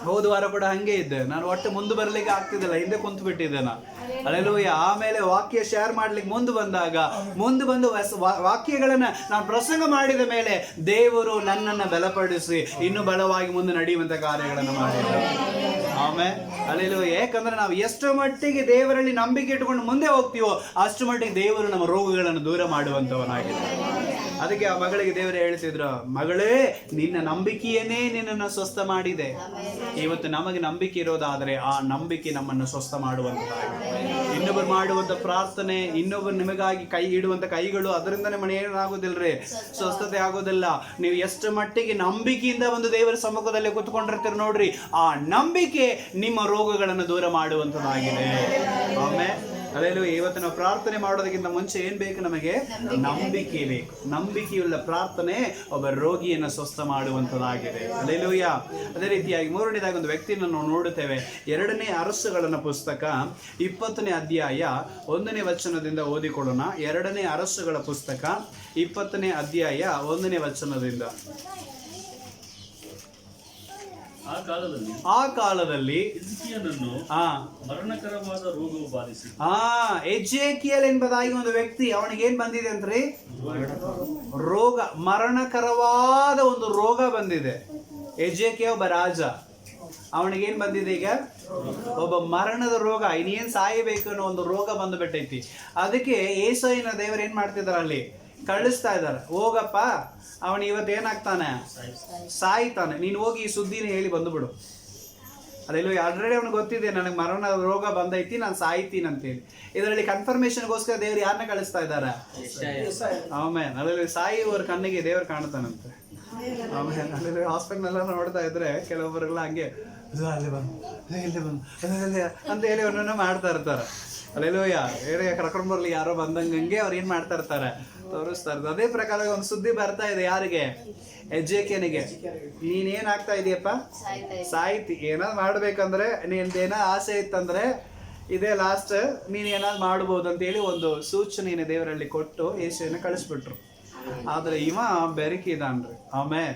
ಹೋದ ವಾರ ಕೂಡ ಹಂಗೆ ಇದ್ದೆ, ನಾನು ಒಟ್ಟು ಮುಂದೆ ಬರ್ಲಿಕ್ಕೆ ಆಗ್ತಿದ್ದಿಲ್ಲ, ಹಿಂದೆ ಕುಂತು ಬಿಟ್ಟಿದ್ದೆ ನಾನು. ಹಲ್ಲೆಲೂಯ. ಆಮೇಲೆ ವಾಕ್ಯ ಶೇರ್ ಮಾಡ್ಲಿಕ್ಕೆ ಮುಂದೆ ಬಂದು ವಾಕ್ಯಗಳನ್ನ ನಾನು ಪ್ರಸಂಗ ಮಾಡಿದ ಮೇಲೆ ದೇವರು ನನ್ನನ್ನು ಬಲಪಡಿಸಿ ಇನ್ನೂ ಬಲವಾಗಿ ಮುಂದೆ ನಡೆಯುವಂತ ಕಾರ್ಯಗಳನ್ನು ಮಾಡಿದ್ದಾರೆ. ಆಮೇಲೆ ಹಲ್ಲೆಲೂಯ. ಯಾಕಂದ್ರೆ ನಾವು ಎಷ್ಟು ಮಟ್ಟಿಗೆ ದೇವರಲ್ಲಿ ನಂಬಿಕೆ ಇಟ್ಟುಕೊಂಡು ಮುಂದೆ ಹೋಗ್ತೀವೋ ಅಷ್ಟು ಮಟ್ಟಿಗೆ ದೇವರು ನಮ್ಮ ರೋಗಗಳನ್ನು ದೂರ ಮಾಡುವಂತವನಾಗಿದೆ. ಅದಕ್ಕೆ ಆ ಮಗಳಿಗೆ ದೇವರು ಹೇಳ್ತಿದ್ರು, ಮಗಳೇ ನಿನ್ನ ನಂಬಿಕೆಯನ್ನೇ ನಿನ್ನನ್ನು ಸ್ವಸ್ಥ ಮಾಡಿದೆ. ಇವತ್ತು ನಮಗೆ ನಂಬಿಕೆ ಇರೋದಾದ್ರೆ ಆ ನಂಬಿಕೆ ನಮ್ಮನ್ನು ಸ್ವಸ್ಥ ಮಾಡುವಂತದ್ದಾಗಿದೆ. ಇನ್ನೊಬ್ಬರು ಮಾಡುವಂತ ಪ್ರಾರ್ಥನೆ, ಇನ್ನೊಬ್ಬರು ನಿಮಗಾಗಿ ಕೈ ಇಡುವಂತ ಕೈಗಳು, ಅದರಿಂದನೇ ಮನೆ ಏನಾಗೋದಿಲ್ರಿ, ಸ್ವಸ್ಥತೆ ಆಗೋದಿಲ್ಲ. ನೀವು ಎಷ್ಟು ಮಟ್ಟಿಗೆ ನಂಬಿಕೆಯಿಂದ ಒಂದು ದೇವರ ಸಮ್ಮುಖದಲ್ಲಿ ಕೂತ್ಕೊಂಡಿರ್ತೀರಿ ನೋಡ್ರಿ, ಆ ನಂಬಿಕೆ ನಿಮ್ಮ ರೋಗಗಳನ್ನು ದೂರ ಮಾಡುವಂತದ್ದಾಗಿದೆ. ಆಮೇಲೆ ಹಲ್ಲೆಲೂಯ. ಇವತ್ತು ನಾವು ಪ್ರಾರ್ಥನೆ ಮಾಡೋದಕ್ಕಿಂತ ಮುಂಚೆ ಏನ್ ಬೇಕು, ನಮಗೆ ನಂಬಿಕೆ ಬೇಕು. ನಂಬಿಕೆಯುಳ್ಳ ಪ್ರಾರ್ಥನೆ ಒಬ್ಬ ರೋಗಿಯನ್ನು ಸ್ವಸ್ಥ ಮಾಡುವಂತದ್ದಾಗಿದೆ. ಹಲ್ಲೆಲೂಯ. ಅದೇ ರೀತಿಯಾಗಿ ಮೂರನೇದಾಗಿ ಒಂದು ವ್ಯಕ್ತಿಯನ್ನು ನಾವು ನೋಡುತ್ತೇವೆ. 2ನೇ ಅರಸುಗಳ ಪುಸ್ತಕ 20ನೇ ಅಧ್ಯಾಯ 1ನೇ ವಚನದಿಂದ ಓದಿಕೊಳ್ಳೋಣ. 2ನೇ ಅರಸುಗಳ ಪುಸ್ತಕ 20ನೇ ಅಧ್ಯಾಯ 1ನೇ ವಚನದಿಂದ. ಆ ಕಾಲದಲ್ಲಿ ಹಿಜ್ಕೀಯನನ್ನು ಆ ಮರಣಕರವಾದ ರೋಗವು ಬಾಧಿಸಿ ಎಜೇಕಿಯಲ್ ಎಂಬುದಾಗಿ ಒಂದು ವ್ಯಕ್ತಿ, ಅವನಿಗೆ ಏನ್ ಬಂದಿದೆ ಅಂತ್ರಿ? ರೋಗ, ಮರಣಕರವಾದ ಒಂದು ರೋಗ ಬಂದಿದೆ. ಎಜೇಕಿಯ ಒಬ್ಬ ರಾಜ, ಅವನಿಗೇನ್ ಬಂದಿದೆ ಈಗ? ಒಬ್ಬ ಮರಣದ ರೋಗ, ಇನ್ನೇನ್ ಸಾಯಬೇಕು ಅನ್ನೋ ಒಂದು ರೋಗ ಬಂದುಬಿಟ್ಟೈತಿ. ಅದಕ್ಕೆ ಏಸೈನ ದೇವರು ಏನ್ ಮಾಡ್ತಿದಾರ, ಅಲ್ಲಿ ಕಳಿಸ್ತಾ ಇದಾರೆ, ಹೋಗಪ್ಪ ಅವನು ಇವತ್ತು ಏನಾಗ್ತಾನೆ? ಸಾಯ್ತಾನೆ, ನೀನು ಹೋಗಿ ಈ ಸುದ್ದಿನ ಹೇಳಿ ಬಂದುಬಿಡು. ಅದೆಲ್ಲೋ ಆಲ್ರೆಡಿ ಅವ್ನಿಗೆ ಗೊತ್ತಿದೆ, ನನಗೆ ಮರಣ ರೋಗ ಬಂದೈತಿ, ನಾನು ಸಾಯ್ತೀನಿ ಅಂತೇಳಿ. ಇದರಲ್ಲಿ ಕನ್ಫರ್ಮೇಶನ್ಗೋಸ್ಕರ ದೇವ್ರು ಯಾರನ್ನ ಕಳಿಸ್ತಾ ಇದ್ದಾರೆ? ಆಮೇಲೆ ಅದರಲ್ಲಿ ಸಾಯುವವ್ರ ಕಣ್ಣಿಗೆ ದೇವ್ರು ಕಾಣ್ತಾನಂತೆ. ಆಮೇಲೆ ಅಲ್ಲಿ ಹಾಸ್ಪಿಟಲ್ ನೋಡ್ತಾ ಇದ್ರೆ ಕೆಲವೊಬ್ಬರೆಲ್ಲ ಹಂಗೆ ಅಲ್ಲಿ ಬಂದು ಇಲ್ಲಿ ಬಂದು ಅಂತ ಹೇಳಿ ಅವನನ್ನ ಮಾಡ್ತಾ ಇರ್ತಾರೆ. ಅಲ್ಲೆಲ್ಲೋಯ್ಯ ಬೇರೆ ಕರ್ಕೊಂಡು ಬರ್ಲಿ ಯಾರೋ ಬಂದಂಗೆ ಅವ್ರು ಏನ್ ಮಾಡ್ತಾ ಇರ್ತಾರೆ, ತೋರಿಸ್ತಾ ಇರ್ತಾರೆ. ಅದೇ ಪ್ರಕಾರ ಒಂದು ಸುದ್ದಿ ಬರ್ತಾ ಇದೆ, ಯಾರಿಗೆ? ಎಜೇಕಿಯನಿಗೆ. ನೀನೇನ್ ಆಗ್ತಾ ಇದೀಯಪ್ಪ? ಸಾಯ್ತಿ. ಏನಾದ್ರು ಮಾಡ್ಬೇಕಂದ್ರೆ ನಿಂದೇನ ಆಸೆ ಇತ್ತಂದ್ರೆ ಇದೇ ಲಾಸ್ಟ್, ನೀನ್ ಏನಾದ್ರು ಮಾಡ್ಬೋದು ಅಂತೇಳಿ ಒಂದು ಸೂಚನೆಯನ್ನು ದೇವರಲ್ಲಿ ಕೊಟ್ಟು ಯೇಸುವಿನ ಕಳಿಸ್ಬಿಟ್ರು. ಆದ್ರೆ ಇವ ಬೆರಕಿದಾನ್ರಿ. ಆಮೇಲೆ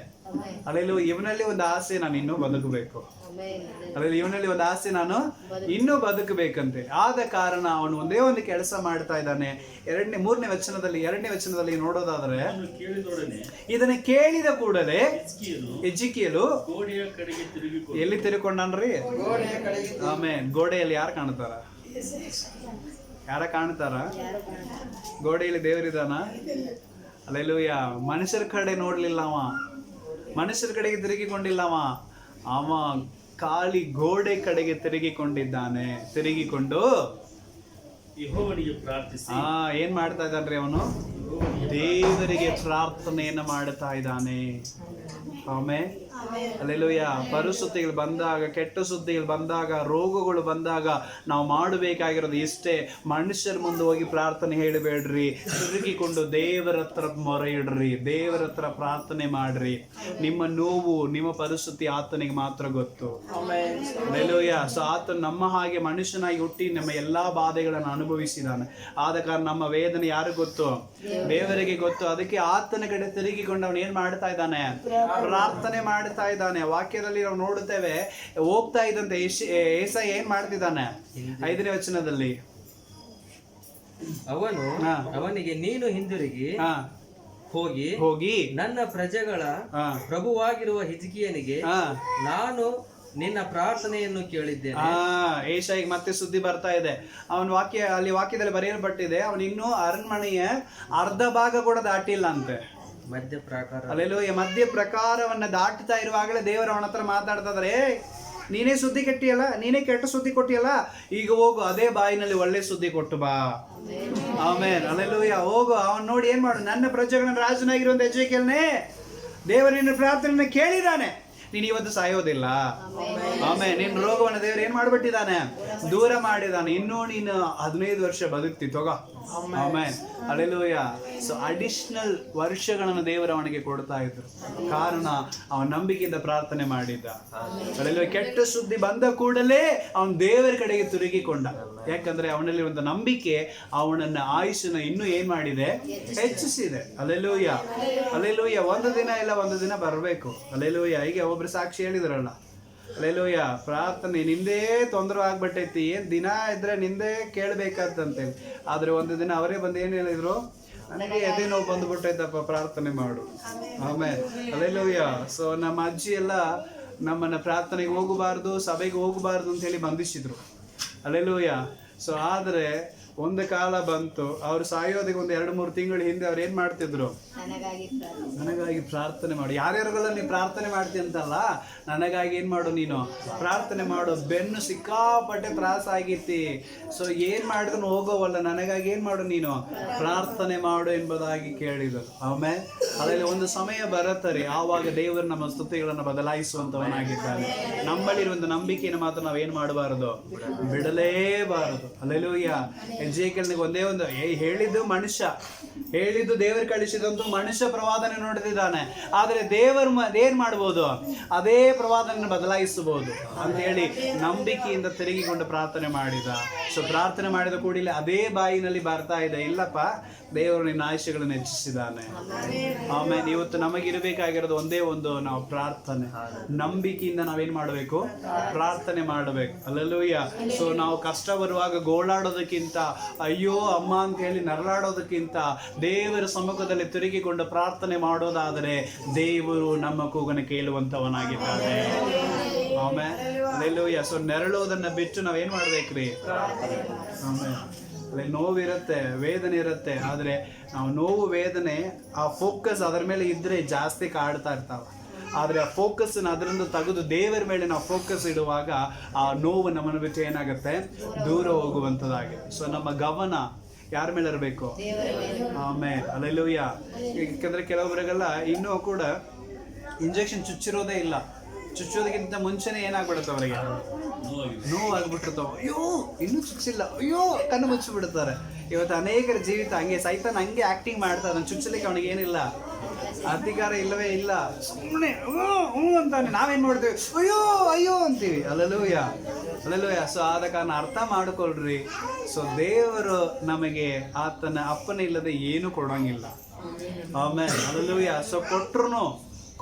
ಅಲ್ಲೆಲ್ಲೂ ಇವನಲ್ಲಿ ಒಂದು ಆಸೆ, ನಾನು ಇನ್ನೂ ಬದುಕಬೇಕು. ಅದ್ರಲ್ಲಿ ಇವನಲ್ಲಿ ಒಂದು ಆಸೆ, ನಾನು ಇನ್ನೂ ಬದುಕಬೇಕಂತೆ. ಆದ ಕಾರಣ ಅವನು ಒಂದೇ ಒಂದು ಕೆಲಸ ಮಾಡ್ತಾ ಇದ್ದಾನೆ. ಎರಡನೇ ವಚನದಲ್ಲಿ ನೋಡೋದಾದ್ರೆ, ಇದನ್ನ ಕೇಳಿದ ಕೂಡಲೇ ಹಿಜ್ಕೀಯನು ಗೋಡೆಯ ಕಡೆಗೆ ಎಲ್ಲಿ ತಿರುಕೊಂಡನ್ರಿ? ಆಮೇಲೆ ಗೋಡೆಯಲ್ಲಿ ಯಾರು ಕಾಣ್ತಾರ? ಯಾರ ಕಾಣ್ತಾರ? ಗೋಡೆಯಲ್ಲಿ ದೇವರಿದಾನ? ಅಲ್ಲೆಲ್ಲೂಯ್ಯ. ಮನುಷ್ಯರ ಕಡೆ ನೋಡ್ಲಿಲ್ಲ ಅವ, ಮನುಷ್ಯರ ಕಡೆಗೆ ತಿರುಗಿಕೊಂಡಿಲ್ಲವ, ಅವ ಖಾಲಿ ಗೋಡೆ ಕಡೆಗೆ ತಿರುಗಿಕೊಂಡು ಯೆಹೋವನಿಗೆ ಪ್ರಾರ್ಥಿಸಿ ಏನ್ ಮಾಡ್ತಾ ಇದ್ದಾನ್ರಿ? ಅವನು ದೇವರಿಗೆ ಪ್ರಾರ್ಥನೆಯನ್ನ ಮಾಡ್ತಾ ಇದ್ದಾನೆ. ಆಮೇಲೆ ಅಲ್ಲೆಲ್ಲೂಯ್ಯ. ಪರಿಸ್ಥಿತಿಗಳು ಬಂದಾಗ, ಕೆಟ್ಟ ಸುದ್ದಿಗಳು ಬಂದಾಗ, ರೋಗಗಳು ಬಂದಾಗ ನಾವು ಮಾಡಬೇಕಾಗಿರೋದು ಇಷ್ಟೇ, ಮನುಷ್ಯರ ಮುಂದೆ ಹೋಗಿ ಪ್ರಾರ್ಥನೆ ಹೇಳಬೇಡ್ರಿ, ತಿರುಗಿಕೊಂಡು ದೇವರ ಹತ್ರ ಮೊರೆ ಇಡ್ರಿ, ದೇವರ ಹತ್ರ ಪ್ರಾರ್ಥನೆ ಮಾಡ್ರಿ. ನಿಮ್ಮ ನೋವು, ನಿಮ್ಮ ಪರಿಸ್ಥಿತಿ ಆತನಿಗೆ ಮಾತ್ರ ಗೊತ್ತು. ಅಲ್ಲೆಲ್ಲೂಯ್ಯ. ಸೊ ಆತ ನಮ್ಮ ಹಾಗೆ ಮನುಷ್ಯನಾಗಿ ಹುಟ್ಟಿ ನಮ್ಮ ಎಲ್ಲಾ ಬಾಧೆಗಳನ್ನು ಅನುಭವಿಸಿದಾನೆ. ಆದ ಕಾರಣ ನಮ್ಮ ವೇದನೆ ಯಾರು ಗೊತ್ತು? ದೇವರಿಗೆ ಗೊತ್ತು. ಅದಕ್ಕೆ ಆತನ ಕಡೆ ತಿರುಗಿಕೊಂಡು ಅವನು ಏನ್ ಮಾಡ್ತಾ ಇದ್ದಾನೆ? ಪ್ರಾರ್ಥನೆ ಮಾಡ್ತಾ ಇದ್ದಾನೆ. ವಾಕ್ಯದಲ್ಲಿ ನಾವು ನೋಡುತ್ತೇವೆ, ಹೋಗ್ತಾ ಇದ್ದಂತೆ ಏಸಾಯ ಏನ್ ಮಾಡ್ತಿದ್ದಾನೆ? 5ನೇ ವಚನದಲ್ಲಿ ಅವನಿಗೆ ನೀನು ಹಿಂದಿರುಗಿ ಹೋಗಿ ನನ್ನ ಪ್ರಜೆಗಳ ಪ್ರಭುವಾಗಿರುವ ಹಿಜ್ಕೀಯನಿಗೆ ನಾನು ನಿನ್ನ ಪ್ರಾರ್ಥನೆಯನ್ನು ಕೇಳಿದ್ದೇನೆ. ಏಷಾಯಿಗೆ ಮತ್ತೆ ಸುದ್ದಿ ಬರ್ತಾ ಇದೆ. ಅವನ ವಾಕ್ಯದಲ್ಲಿ ಬರೆಯಲ್ಪಟ್ಟಿದೆ, ಅವನು ಇನ್ನೂ ಅರಣ್ಮನೆಯ ಅರ್ಧ ಭಾಗ ಕೂಡ ದಾಟಿಲ್ಲ ಅಂತೆ. ಮಧ್ಯ ಪ್ರಾಕಾರ. ಅಲ್ಲೆಲ್ಲೂಯ್ಯ. ಮಧ್ಯ ಪ್ರಕಾರವನ್ನ ದಾಟ್ತಾ ಇರುವಾಗಲೇ ದೇವರು ಅವನ ಹತ್ರ ಮಾತಾಡ್ತಾ ಇದಾರೆ, ನೀನೇ ಸುದ್ದಿ ಕೆಟ್ಟಿಯಲ್ಲ, ನೀನೇ ಕೆಟ್ಟ ಸುದ್ದಿ ಕೊಟ್ಟಿಯಲ್ಲ, ಈಗ ಹೋಗು, ಅದೇ ಬಾಯಿನಲ್ಲಿ ಒಳ್ಳೆ ಸುದ್ದಿ ಕೊಟ್ಟು ಬಾ. ಆಮೇಲೆ ಅಲ್ಲೆಲ್ಲೂಯ್ಯ. ಹೋಗು, ಅವನ್ ನೋಡಿ ಏನ್ ಮಾಡು, ನನ್ನ ಪ್ರಜೆಗಳ ರಾಜನಾಗಿರುವಂತ ಎಜೇಕಿಯಲ್ನೇ ದೇವರಿನ ಪ್ರಾರ್ಥನೆಯನ್ನು ಕೇಳಿದಾನೆ, ನೀನು ಇವತ್ತು ಸಾಯೋದಿಲ್ಲ. ಆಮೇಲೆ ನಿನ್ನ ರೋಗವನ್ನು ದೇವರು ಏನ್ ಮಾಡ್ಬಿಟ್ಟಿದ್ದಾನೆ? ದೂರ ಮಾಡಿದಾನೆ. ಇನ್ನೂ ನೀನು 15 ವರ್ಷ ಬದುಕ್ತಿ ತಗೋ. ಆಮೇಲೆ ಅಲ್ಲೆಲ್ಲೂಯ್ಯ. ಸೊ ಅಡಿಷನಲ್ ವರ್ಷಗಳನ್ನು ದೇವರು ಅವನಿಗೆ ಕೊಡ್ತಾ ಇದ್ರು, ಕಾರಣ ಅವನ ನಂಬಿಕೆಯಿಂದ ಪ್ರಾರ್ಥನೆ ಮಾಡಿದ್ದ. ಅಲ್ಲೆಲ್ಲೂಯ್ಯ. ಕೆಟ್ಟ ಸುದ್ದಿ ಬಂದ ಕೂಡಲೇ ಅವನ ದೇವರ ಕಡೆಗೆ ತಿರುಗಿಕೊಂಡ. ಯಾಕಂದ್ರೆ ಅವನಲ್ಲಿ ಒಂದು ನಂಬಿಕೆ ಅವನನ್ನ ಆಯುಷನ ಇನ್ನೂ ಏನ್ ಮಾಡಿದೆ? ಹೆಚ್ಚಿಸಿದೆ. ಅಲ್ಲೆಲ್ಲೂಯ್ಯ. ಅಲ್ಲೆಲ್ಲೂಯ್ಯ. ಒಂದು ದಿನ ಬರಬೇಕು. ಅಲ್ಲೆಲ್ಲೂಯ್ಯ. ಈಗ ಒಬ್ರು ಸಾಕ್ಷಿ ಹೇಳಿದ್ರಲ್ಲ, ಅಲ್ಲೆಲ್ಲೂಯ್ಯ. ಪ್ರಾರ್ಥನೆ ನಿಂದೇ ತೊಂದರೆ ಆಗ್ಬಿಟ್ಟೈತಿ, ಏನ್ ದಿನ ಇದ್ರೆ ನಿಂದೇ ಕೇಳ್ಬೇಕಂತಂತೇಳಿ. ಆದ್ರೆ ಒಂದು ದಿನ ಅವರೇ ಬಂದು ಏನ್ ಹೇಳಿದ್ರು? ನನಗೆ ಎದೆ ನೋವು ಬಂದ್ಬಿಟ್ಟೈತಪ್ಪ, ಪ್ರಾರ್ಥನೆ ಮಾಡು. ಆಮೇಲೆ ಅಲ್ಲೆಲ್ಲೂಯ್ಯ. ಸೊ ನಮ್ಮ ಅಜ್ಜಿ ಎಲ್ಲ ನಮ್ಮನ್ನ ಪ್ರಾರ್ಥನೆಗೆ ಹೋಗಬಾರ್ದು, ಸಭೆಗೆ ಹೋಗಬಾರ್ದು ಅಂತ ಹೇಳಿ ಬಂಧಿಸಿದ್ರು. ಅಲ್ಲೆಲ್ಲೂಯ್ಯ. ಸೊ ಆದ್ರೆ ಒಂದು ಕಾಲ ಬಂತು, ಅವ್ರು ಸಾಯೋದಕ್ಕೆ ಒಂದು 2-3 ತಿಂಗಳ ಹಿಂದೆ ಅವ್ರು ಏನ್ ಮಾಡ್ತಿದ್ರು? ನನಗಾಗಿ ಪ್ರಾರ್ಥನೆ ಮಾಡು. ಯಾರ್ಯಾರಿಗೆಲ್ಲ ನೀನು ಪ್ರಾರ್ಥನೆ ಮಾಡ್ತೀಯ ಅಂತಲ್ಲ, ನನಗಾಗಿ ಏನ್ ಮಾಡು, ನೀನು ಪ್ರಾರ್ಥನೆ ಮಾಡು. ಬೆನ್ನು ಸಿಕ್ಕಾಪಟ್ಟೆ ತ್ರಾಸ ಆಗಿತ್ತಿ, ಸೊ ಏನ್ ಮಾಡಿದ್ರು ಹೋಗೋವಲ್ಲ, ನನಗಾಗಿ ಏನ್ ಮಾಡು, ನೀನು ಪ್ರಾರ್ಥನೆ ಮಾಡು ಎಂಬುದಾಗಿ ಕೇಳಿದರು. ಆಮೇಲೆ ಅದರಲ್ಲಿ ಒಂದು ಸಮಯ ಬರುತ್ತಾರೆ, ಆವಾಗ ದೇವರು ನಮ್ಮ ಸ್ತುತಿಗಳನ್ನು ಬದಲಾಯಿಸುವಂತವನಾಗಿದ್ದಾನೆ. ನಮ್ಮಲ್ಲಿರುವಂತ ನಂಬಿಕೆಯನ್ನು ಮಾತ್ರ ನಾವೇನ್ ಮಾಡಬಾರದು, ಬಿಡಲೇಬಾರದು. ಅಲ್ಲೆಲ್ಲೂಯ್ಯ. ಎಜ್ಜೇಕೇಲನಿಗೆ ಒಂದೇ ಒಂದು ಹೇಳಿದ್ದು ಮನುಷ್ಯ, ಹೇಳಿದ್ದು ದೇವರು ಕಳಿಸಿದಂತೂ ಮನುಷ್ಯ ಪ್ರವಾದನೆ ನೋಡ್ತಿದ್ದಾನೆ. ಆದರೆ ದೇವರು ಏನ್ ಮಾಡ್ಬೋದು, ಅದೇ ಪ್ರವಾದನೆ ಬದಲಾಯಿಸಬಹುದು ಅಂತ ಹೇಳಿ ನಂಬಿಕೆಯಿಂದ ತಿರುಗಿಕೊಂಡು ಪ್ರಾರ್ಥನೆ ಮಾಡಿದ. ಸೊ ಪ್ರಾರ್ಥನೆ ಮಾಡಿದ ಕೂಡಲೇ ಅದೇ ಬಾಯಿನಲ್ಲಿ ಬರ್ತಾ ಇದೆ, ಇಲ್ಲಪ್ಪ ದೇವರು ನಿನ್ನ ಆಯುಷ್ಯಗಳನ್ನು ಹೆಚ್ಚಿಸಿದ್ದಾನೆ. ಆಮೇಲೆ ಇವತ್ತು ನಮಗಿರಬೇಕಾಗಿರೋದು ಒಂದೇ ಒಂದು, ನಾವು ಪ್ರಾರ್ಥನೆ, ನಂಬಿಕೆಯಿಂದ ನಾವೇನ್ ಮಾಡಬೇಕು, ಪ್ರಾರ್ಥನೆ ಮಾಡಬೇಕು. ಅಲ್ಲೆಲ್ಲೂಯ್ಯ. ಸೊ ನಾವು ಕಷ್ಟ ಬರುವಾಗ ಗೋಳಾಡೋದಕ್ಕಿಂತ, ಅಯ್ಯೋ ಅಮ್ಮ ಅಂತ ಹೇಳಿ ನರಳಾಡೋದಕ್ಕಿಂತ ದೇವರ ಸಮ್ಮುಖದಲ್ಲಿ ತಿರುಗಿಕೊಂಡು ಪ್ರಾರ್ಥನೆ ಮಾಡೋದಾದರೆ ದೇವರು ನಮ್ಮ ಕೂಗನ್ನು ಕೇಳುವಂತವನಾಗಿದ್ದಾನೆ. ಆಮೇಲೆ ಅಲ್ಲೆಲ್ಲೂಯ್ಯ. ಸೊ ನೆರಳೋದನ್ನ ಬಿಟ್ಟು ನಾವೇನ್ ಮಾಡ್ಬೇಕ್ರಿ, ಆಮೇಲೆ ಅಲ್ಲಿ ನೋವಿರುತ್ತೆ, ವೇದನೆ ಇರುತ್ತೆ, ಆದರೆ ನಾವು ನೋವು ವೇದನೆ ಆ ಫೋಕಸ್ ಅದರ ಮೇಲೆ ಇದ್ರೆ ಜಾಸ್ತಿ ಕಾಡ್ತಾ ಇರ್ತಾವೆ. ಆದರೆ ಆ ಫೋಕಸ್ನ ಅದರಿಂದ ತೆಗೆದು ದೇವರ ಮೇಲೆ ನಾವು ಫೋಕಸ್ ಇಡುವಾಗ ಆ ನೋವು ನಮ್ಮನ್ನು ಬಿಟ್ಟು ಏನಾಗುತ್ತೆ, ದೂರ ಹೋಗುವಂಥದ್ದಾಗಿದೆ. ಸೊ ನಮ್ಮ ಗಮನ ಯಾರ ಮೇಲೆ ಇರಬೇಕು, ಆಮೇಲೆ ಅಲ್ಲೆಲ್ಲೂಯ್ಯ. ಯಾಕಂದ್ರೆ ಕೆಲವೊಬ್ಬರಿಗೆಲ್ಲ ಇನ್ನೂ ಕೂಡ ಇಂಜೆಕ್ಷನ್ ಚುಚ್ಚಿರೋದೇ ಇಲ್ಲ, ಚುಚ್ಚೋದಕ್ಕಿಂತ ಮುಂಚೆನೆ ಏನಾಗ್ಬಿಡುತ್ತೆ, ಅವರಿಗೆ ನೋವಾಗ್ಬಿಟ್ಟಿರ್ತಾವ, ಅಯ್ಯೋ ಇನ್ನೂ ಚುಚ್ಚಿಲ್ಲ, ಅಯ್ಯೋ ಕಣ್ಣು ಮುಚ್ಚಿಬಿಡ್ತಾರೆ. ಇವತ್ತು ಅನೇಕರ ಜೀವಿತ ಹಂಗೆ, ಸೈತಾನ ಹಂಗೆ ಆಕ್ಟಿಂಗ್ ಮಾಡ್ತಾರೆ. ಚುಚ್ಚಲಿಕ್ಕೆ ಅವನಿಗೆ ಏನಿಲ್ಲ, ಅಧಿಕಾರ ಇಲ್ಲವೇ ಇಲ್ಲ, ಸುಮ್ಮನೆ ಹ್ಞೂ ಅಂತಾನೆ. ನಾವೇನ್ ಮಾಡ್ತೀವಿ, ಅಯ್ಯೋ ಅಯ್ಯೋ ಅಂತೀವಿ. Alleluia, alleluia. ಸೊ ಆದ ಕಾರಣ ಅರ್ಥ ಮಾಡ್ಕೊಳ್ರಿ. ಸೊ ದೇವರು ನಮಗೆ ಆತನ ಅಪ್ಪನೇ ಇಲ್ಲದೆ ಏನು ಕೊಡೋಂಗಿಲ್ಲ. ಆಮೇಲೆ ಅಲ್ಲೆಲ್ಲೂಯ್ಯ. ಸೊ ಕೊಟ್ರು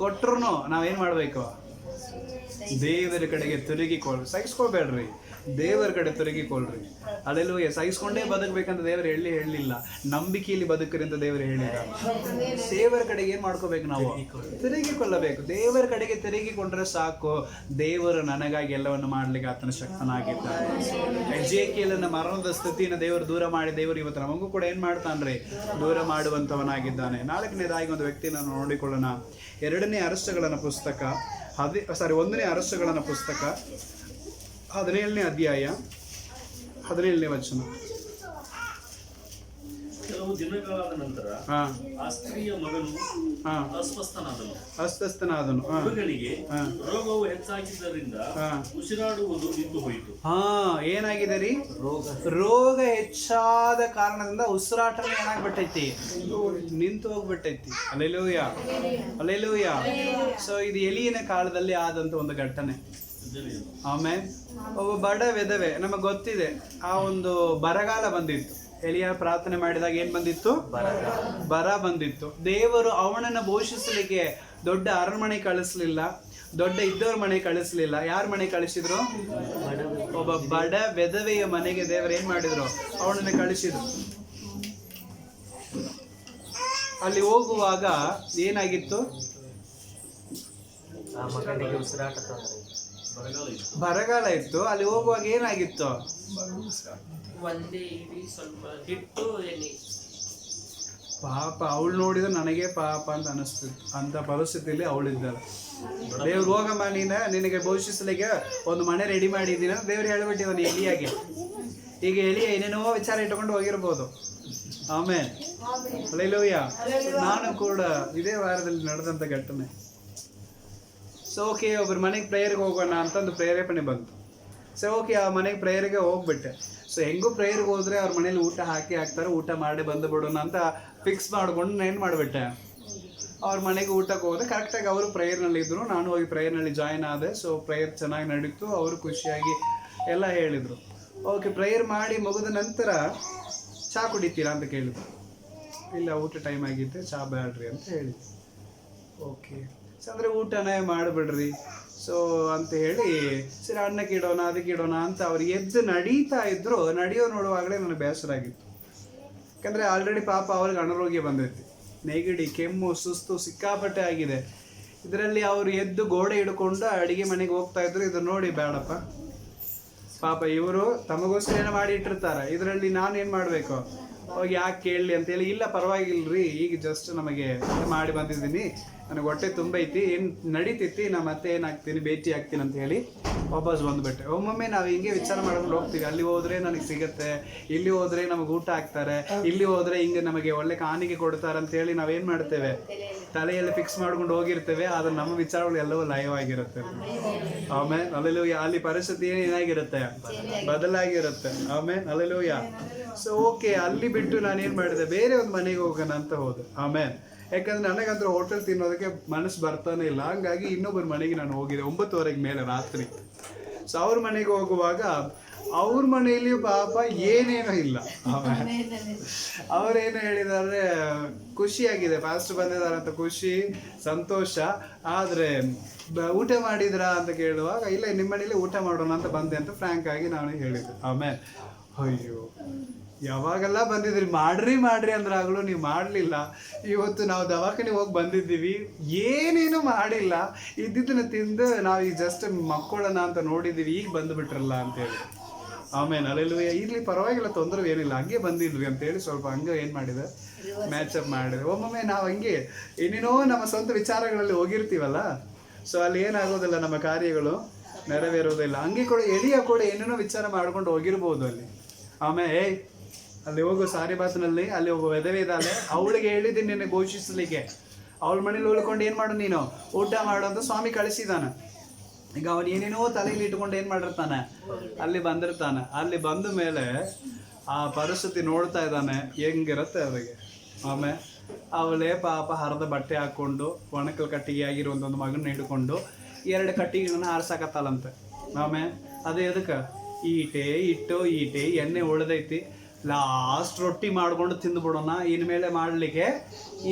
ನಾವೇನ್ ಮಾಡ್ಬೇಕು, ದೇವರ ಕಡೆಗೆ ಸಹಿಸ್ಕೊಳ್ಬೇಡ್ರಿ, ದೇವರ ಕಡೆ ತಿರುಗಿಕೊಳ್ರಿ. ಅಲ್ಲೆಲ್ಲೂಯ್ಯ. ಸಹಿಸ್ಕೊಂಡೇ ಬದುಕಬೇಕಂತ ದೇವರು ಹೇಳಿಲ್ಲ, ನಂಬಿಕೆಯಲ್ಲಿ ಬದುಕ್ರಿ ಅಂತ ದೇವರು ಹೇಳಿಲ್ಲ. ದೇವರ ಕಡೆಗೆ ಏನ್ ಮಾಡ್ಕೋಬೇಕು, ನಾವು ತಿರುಗಿಕೊಳ್ಳಬೇಕು. ದೇವರ ಕಡೆಗೆ ತಿರುಗಿಕೊಂಡ್ರೆ ಸಾಕು, ದೇವರು ನನಗಾಗಿ ಎಲ್ಲವನ್ನು ಮಾಡ್ಲಿಕ್ಕೆ ಆತನ ಶಕ್ತನಾಗಿದ್ದಾನೆ. ಎಜ್ಜೇಕೇಲನ ಮರಣದ ಸ್ಥಿತಿಯನ್ನು ದೇವರು ದೂರ ಮಾಡಿ, ದೇವರು ಇವತ್ತು ನಮಗೂ ಕೂಡ ಏನ್ ಮಾಡ್ತಾನ್ರಿ, ದೂರ ಮಾಡುವಂತವನಾಗಿದ್ದಾನೆ. 4ನೇದಾಗಿ ಒಂದು ವ್ಯಕ್ತಿಯನ್ನು ನೋಡಿಕೊಳ್ಳೋಣ. 1ನೇ ಅರಸುಗಳ ಪುಸ್ತಕ 17ನೇ ಅಧ್ಯಾಯ 17ನೇ ವಚನ. ಕೆಲವು ದಿನಗಳಾದ ನಂತರ ಆ ಸ್ತ್ರೀಯ ಮಗನು ಅಸ್ವಸ್ಥನಾದನು. ಹುಡುಗನಿಗೆ ರೋಗವು ಹೆಚ್ಚಾಗಿದ್ದರಿಂದ ಉಸಿರಾಡುವುದು ನಿಂತು ಹೋಯಿತು. ಏನಾಗಿದೆ ರೀ, ರೋಗ ಹೆಚ್ಚಾದ ಕಾರಣದಿಂದ ಉಸಿರಾಟನೇ ಏನಾಗ್ಬಿಟ್ಟೈತಿ, ನಿಂತು ಹೋಗ್ಬಿಟ್ಟೈತಿ. Alleluia, alleluia. ಸೊ ಇದು ಎಲಿಯನ ಕಾಲದಲ್ಲಿ ಆದಂತ ಒಂದು ಘಟನೆ. ಆಮೇಲೆ ಒಬ್ಬ ಬಡ ವಿಧವೆ, ನಮಗೆ ಗೊತ್ತಿದೆ, ಆ ಒಂದು ಬರಗಾಲ ಬಂದಿತ್ತು. ಎಲಿಯ ಪ್ರಾರ್ಥನೆ ಮಾಡಿದಾಗ ಏನ್ ಬಂದಿತ್ತು, ಬರ ಬಂದಿತ್ತು. ದೇವರು ಅವನನ್ನು ಪೋಷಿಸಲಿಕ್ಕೆ ದೊಡ್ಡ ಅರಣ್ಮನೆ ಕಳಿಸ್ಲಿಲ್ಲ, ದೊಡ್ಡ ಇದ್ದವ್ರ ಮನೆ ಕಳಿಸ್ಲಿಲ್ಲ. ಯಾರ ಮನೆ ಕಳಿಸಿದ್ರು, ಒಬ್ಬ ಬಡ ವಿಧವೆಯ ಮನೆಗೆ ದೇವರು ಏನ್ ಮಾಡಿದ್ರು, ಅವನನ್ನು ಕಳಿಸಿದ್ರು. ಅಲ್ಲಿ ಹೋಗುವಾಗ ಏನಾಗಿತ್ತು, ಬರಗಾಲ ಇತ್ತು. ಅಲ್ಲಿ ಹೋಗುವಾಗ ಏನಾಗಿತ್ತು, ಪಾಪ ಅವಳು ನೋಡಿದ್ರೆ ನನಗೆ ಪಾಪ ಅಂತ ಅನಿಸ್ತಿತ್ತು. ಅಂತ ಪರಿಸ್ಥಿತಿಯಲ್ಲಿ ಅವಳಿದ್ದಾಳೆ. ದೇವ್ರು ಹೋಗಮ್ಮ, ನಿನಗೆ ಘೋಷಿಸಲಿಕ್ಕೆ ಒಂದು ಮನೆ ರೆಡಿ ಮಾಡಿದ್ದೀನಿ ದೇವ್ರು ಹೇಳ್ಬಿಟ್ಟಿದ್ದಾನೆ ಎಲಿಯಾಗೆ. ಈಗ ಎಲಿಯ ಏನೇನೋ ವಿಚಾರ ಇಟ್ಕೊಂಡು ಹೋಗಿರ್ಬೋದು. ಆಮೇಲೆ ಅಲ್ಲೆಲ್ಲೂಯ್ಯ. ನಾನು ಕೂಡ ಇದೇ ವಾರದಲ್ಲಿ ನಡೆದಂತ ಘಟನೆ. ಸೊ ಓಕೆ, ಒಬ್ಬರ ಮನೆಗೆ ಪ್ರೇಯರ್ಗೆ ಹೋಗೋಣ ಅಂತಂದು ಪ್ರೇರೇಪಣೆ ಬಂತು. ಸೊ ಓಕೆ, ಆ ಮನೆಗೆ ಪ್ರೇಯರ್ಗೆ ಹೋಗ್ಬಿಟ್ಟೆ. ಸೊ ಹೆಂಗೂ ಪ್ರೇಯರ್ಗೆ ಹೋದ್ರೆ ಅವ್ರ ಮನೇಲಿ ಊಟ ಹಾಕ್ತಾರೆ, ಊಟ ಮಾಡಿ ಬಂದು ಬಿಡೋಣ ಅಂತ ಫಿಕ್ಸ್ ಮಾಡ್ಕೊಂಡು ನಾನು ಏನು ಮಾಡಿಬಿಟ್ಟೆ, ಅವ್ರ ಮನೆಗೆ ಊಟಕ್ಕೆ ಹೋದೆ. ಕರೆಕ್ಟಾಗಿ ಅವರು ಪ್ರೇಯರ್ನಲ್ಲಿ ಇದ್ರು, ನಾನು ಹೋಗಿ ಪ್ರೇಯರ್ನಲ್ಲಿ ಜಾಯ್ನ್ ಆದೆ. ಸೊ ಪ್ರೇಯರ್ ಚೆನ್ನಾಗಿ ನಡೀತು, ಅವರು ಖುಷಿಯಾಗಿ ಎಲ್ಲ ಹೇಳಿದರು. ಓಕೆ, ಪ್ರೇಯರ್ ಮಾಡಿ ಮುಗಿದ ನಂತರ ಚಹಾ ಕುಡಿತೀರಾ ಅಂತ ಕೇಳಿದ್ರು. ಇಲ್ಲ, ಊಟ ಟೈಮ್ ಆಗಿತ್ತೆ, ಚಹಾ ಬೇಡ್ರಿ ಅಂತ ಹೇಳಿದ್ರು. ಓಕೆ, ಸೊ ಅಂದರೆ ಊಟನೇ ಮಾಡಿಬಿಡ್ರಿ ಸೊ ಅಂತ ಹೇಳಿ, ಸರಿ ಅನ್ನಕ್ಕೆ ಇಡೋಣ ಅದಕ್ಕೆ ಇಡೋಣ ಅಂತ ಅವ್ರು ಎದ್ದು ನಡೀತಾ ಇದ್ರು. ನಡೆಯೋ ನೋಡುವಾಗಲೇ ನನಗೆ ಬೇಸರ ಆಗಿತ್ತು. ಯಾಕಂದರೆ ಆಲ್ರೆಡಿ ಪಾಪ ಅವ್ರಿಗೆ ಅನಾರೋಗ್ಯ ಬಂದೈತಿ, ನೆಗಡಿ, ಕೆಮ್ಮು, ಸುಸ್ತು ಸಿಕ್ಕಾಪಟ್ಟೆ ಆಗಿದೆ. ಇದರಲ್ಲಿ ಅವರು ಎದ್ದು ಗೋಡೆ ಹಿಡ್ಕೊಂಡು ಅಡುಗೆ ಮನೆಗೆ ಹೋಗ್ತಾ ಇದ್ರು. ಇದು ನೋಡಿ ಬೇಡಪ್ಪ, ಪಾಪ ಇವರು ತಮಗೋಸ್ಕರ ಏನೋ ಮಾಡಿ ಇಟ್ಟಿರ್ತಾರೆ, ಇದರಲ್ಲಿ ನಾನು ಏನು ಮಾಡಬೇಕು, ಹೋಗಿ ಯಾಕೆ ಕೇಳಲಿ ಅಂತೇಳಿ, ಇಲ್ಲ ಪರವಾಗಿಲ್ರಿ, ಈಗ ಜಸ್ಟ್ ನಮಗೆ ಮಾಡಿ ಬಂದಿದ್ದೀನಿ, ನನಗೆ ಹೊಟ್ಟೆ ತುಂಬ ಐತಿ, ಏನು ನಡೀತೈತಿ, ನಾ ಮತ್ತೆ ಏನಾಗ್ತೀನಿ, ಭೇಟಿ ಆಗ್ತೀನಿ ಅಂತ ಹೇಳಿ ವಾಪಸ್ ಬಂದುಬಿಟ್ಟೆ. ಒಮ್ಮೊಮ್ಮೆ ನಾವು ಹಿಂಗೆ ವಿಚಾರ ಮಾಡ್ಕೊಂಡು ಹೋಗ್ತೀವಿ, ಅಲ್ಲಿ ಹೋದರೆ ನನಗೆ ಸಿಗುತ್ತೆ, ಇಲ್ಲಿ ಹೋದರೆ ನಮಗೆ ಊಟ ಹಾಕ್ತಾರೆ, ಇಲ್ಲಿ ಹೋದರೆ ಹಿಂಗೆ ನಮಗೆ ಒಳ್ಳೆ ಕಾಣಿಕೆ ಕೊಡ್ತಾರೆ ಅಂತೇಳಿ ನಾವೇನು ಮಾಡ್ತೇವೆ, ತಲೆಯಲ್ಲಿ ಫಿಕ್ಸ್ ಮಾಡ್ಕೊಂಡು ಹೋಗಿರ್ತೇವೆ. ಆದರೆ ನಮ್ಮ ವಿಚಾರಗಳು ಎಲ್ಲವೂ ಲೈವ್ ಆಗಿರುತ್ತೆ. ಆಮೇಲೆ ಅಲ್ಲೆಲ್ಲೂಯ್ಯ, ಅಲ್ಲಿ ಪರಿಸ್ಥಿತಿ ಏನಾಗಿರುತ್ತೆ, ಬದಲಾಗಿರುತ್ತೆ. ಆಮೇಲೆ ಅಲ್ಲೆಲ್ಲೂಯ್ಯ. ಸೊ ಓಕೆ, ಅಲ್ಲಿ ಬಿಟ್ಟು ನಾನೇನು ಮಾಡಿದೆ, ಬೇರೆ ಒಂದು ಮನೆಗೆ ಹೋಗೋಣ ಅಂತ ಹೋದೆ. ಆಮೇಲೆ ಯಾಕಂದ್ರೆ ನನಗಂದ್ರೆ ಹೋಟೆಲ್ ತಿನ್ನೋದಕ್ಕೆ ಮನಸ್ಸು ಬರ್ತಾನೆ ಇಲ್ಲ. ಹಂಗಾಗಿ ಇನ್ನೊಬ್ಬರ ಮನೆಗೆ ನಾನು ಹೋಗಿದ್ದೆ 9:30 ಮೇಲೆ ರಾತ್ರಿ. ಸೊ ಅವ್ರ ಮನೆಗೆ ಹೋಗುವಾಗ ಅವ್ರ ಮನೆಯಲ್ಲಿ ಪಾಪ ಏನೇನೋ ಇಲ್ಲ. ಅವರೇನು ಹೇಳಿದಾರೆ, ಖುಷಿಯಾಗಿದೆ ಪಾಸ್ಟರ್ ಬಂದಿದ್ದಾರೆ ಅಂತ ಖುಷಿ ಸಂತೋಷ, ಆದರೆ ಊಟ ಮಾಡಿದ್ರಾ ಅಂತ ಕೇಳುವಾಗ ಇಲ್ಲ ನಿಮ್ಮ ಮನೇಲಿ ಊಟ ಮಾಡೋಣ ಅಂತ ಬಂದೆ ಅಂತ ಫ್ರ್ಯಾಂಕ್ ಆಗಿ ನಾನು ಹೇಳಿದ್ದೆ. ಆಮೇಲೆ ಅಯ್ಯೋ ಯಾವಾಗೆಲ್ಲ ಬಂದಿದ್ರಿ ಮಾಡ್ರಿ ಅಂದ್ರೆ ಆಗಲೂ ನೀವು ಮಾಡಲಿಲ್ಲ. ಇವತ್ತು ನಾವು ದವಾಖಾನೆ ಹೋಗಿ ಬಂದಿದ್ದೀವಿ, ಏನೇನು ಮಾಡಿಲ್ಲ, ಇದ್ದಿದ್ದನ್ನು ತಿಂದು ನಾವು ಈಗ ಜಸ್ಟ್ ಮಕ್ಕಳನ್ನ ಅಂತ ನೋಡಿದ್ದೀವಿ, ಈಗ ಬಂದುಬಿಟ್ರಲ್ಲ ಅಂತೇಳಿ. ಆಮೇಲೆ ಅಲ್ಲೆಲ್ಲೂ ಇರ್ಲಿ ಪರವಾಗಿಲ್ಲ, ತೊಂದರೆ ಏನಿಲ್ಲ, ಹಂಗೆ ಬಂದಿದ್ವಿ ಅಂತೇಳಿ ಸ್ವಲ್ಪ ಹಂಗೆ ಏನು ಮಾಡಿದೆ, ಮ್ಯಾಚಪ್ ಮಾಡಿದೆ. ಒಮ್ಮೊಮ್ಮೆ ನಾವು ಹಂಗೆ ಏನೇನೋ ನಮ್ಮ ಸ್ವಂತ ವಿಚಾರಗಳಲ್ಲಿ ಹೋಗಿರ್ತೀವಲ್ಲ, ಸೊ ಅಲ್ಲಿ ಏನಾಗೋದಿಲ್ಲ, ನಮ್ಮ ಕಾರ್ಯಗಳು ನೆರವೇರೋದಿಲ್ಲ. ಹಂಗೆ ಕೂಡ ಎಲಿಯ ಕೂಡ ಏನೇನೋ ವಿಚಾರ ಮಾಡ್ಕೊಂಡು ಹೋಗಿರ್ಬೋದು ಅಲ್ಲಿ. ಆಮೇಲೆ ಅಲ್ಲಿ ಹೋಗೋ ಸಾರಿಬಾತ್ನಲ್ಲಿ ಅಲ್ಲಿ ಒಬ್ಬ ವಿಧವೆ ಇದ್ದಾಳೆ, ಅವಳಿಗೆ ಹೇಳಿದ್ದೀನಿ ನಿನ್ನೆ ಘೋಷಿಸಲಿಕ್ಕೆ, ಅವಳ ಮನೇಲಿ ಉಳ್ಕೊಂಡು ಏನು ಮಾಡು ನೀನು ಊಟ ಮಾಡು ಅಂತ ಸ್ವಾಮಿ ಕಳಿಸಿದಾನೆ. ಈಗ ಅವನು ಏನೇನೋ ತಲೆಯಲ್ಲಿ ಇಟ್ಕೊಂಡು ಏನು ಮಾಡಿರ್ತಾನೆ, ಅಲ್ಲಿ ಬಂದಿರ್ತಾನೆ. ಅಲ್ಲಿ ಬಂದ ಮೇಲೆ ಆ ಪರಿಸ್ಥಿತಿ ನೋಡ್ತಾ ಇದ್ದಾನೆ, ಹೆಂಗಿರುತ್ತೆ ಅವರಿಗೆ. ಆಮೇಲೆ ಅವಳೇ ಪಾಪ ಹರಿದ ಬಟ್ಟೆ ಹಾಕ್ಕೊಂಡು ಒಣಕಲ್ ಕಟ್ಟಿಗೆ ಆಗಿರೋ ಒಂದು ಮಗನ ಹಿಡ್ಕೊಂಡು 2 ಕಟ್ಟಿಗೆಗಳನ್ನ ಆರ್ಸಾಕತ್ತಲ್ಲಂತೆ. ಆಮೇಲೆ ಅದೇ ಎದಕ್ಕೆ ಈಟೆ ಎಣ್ಣೆ ಉಳ್ದೈತಿ, ಲಾಸ್ಟ್ ರೊಟ್ಟಿ ಮಾಡ್ಕೊಂಡು ತಿಂದುಬಿಡೋಣ, ಇನ್ಮೇಲೆ ಮಾಡಲಿಕ್ಕೆ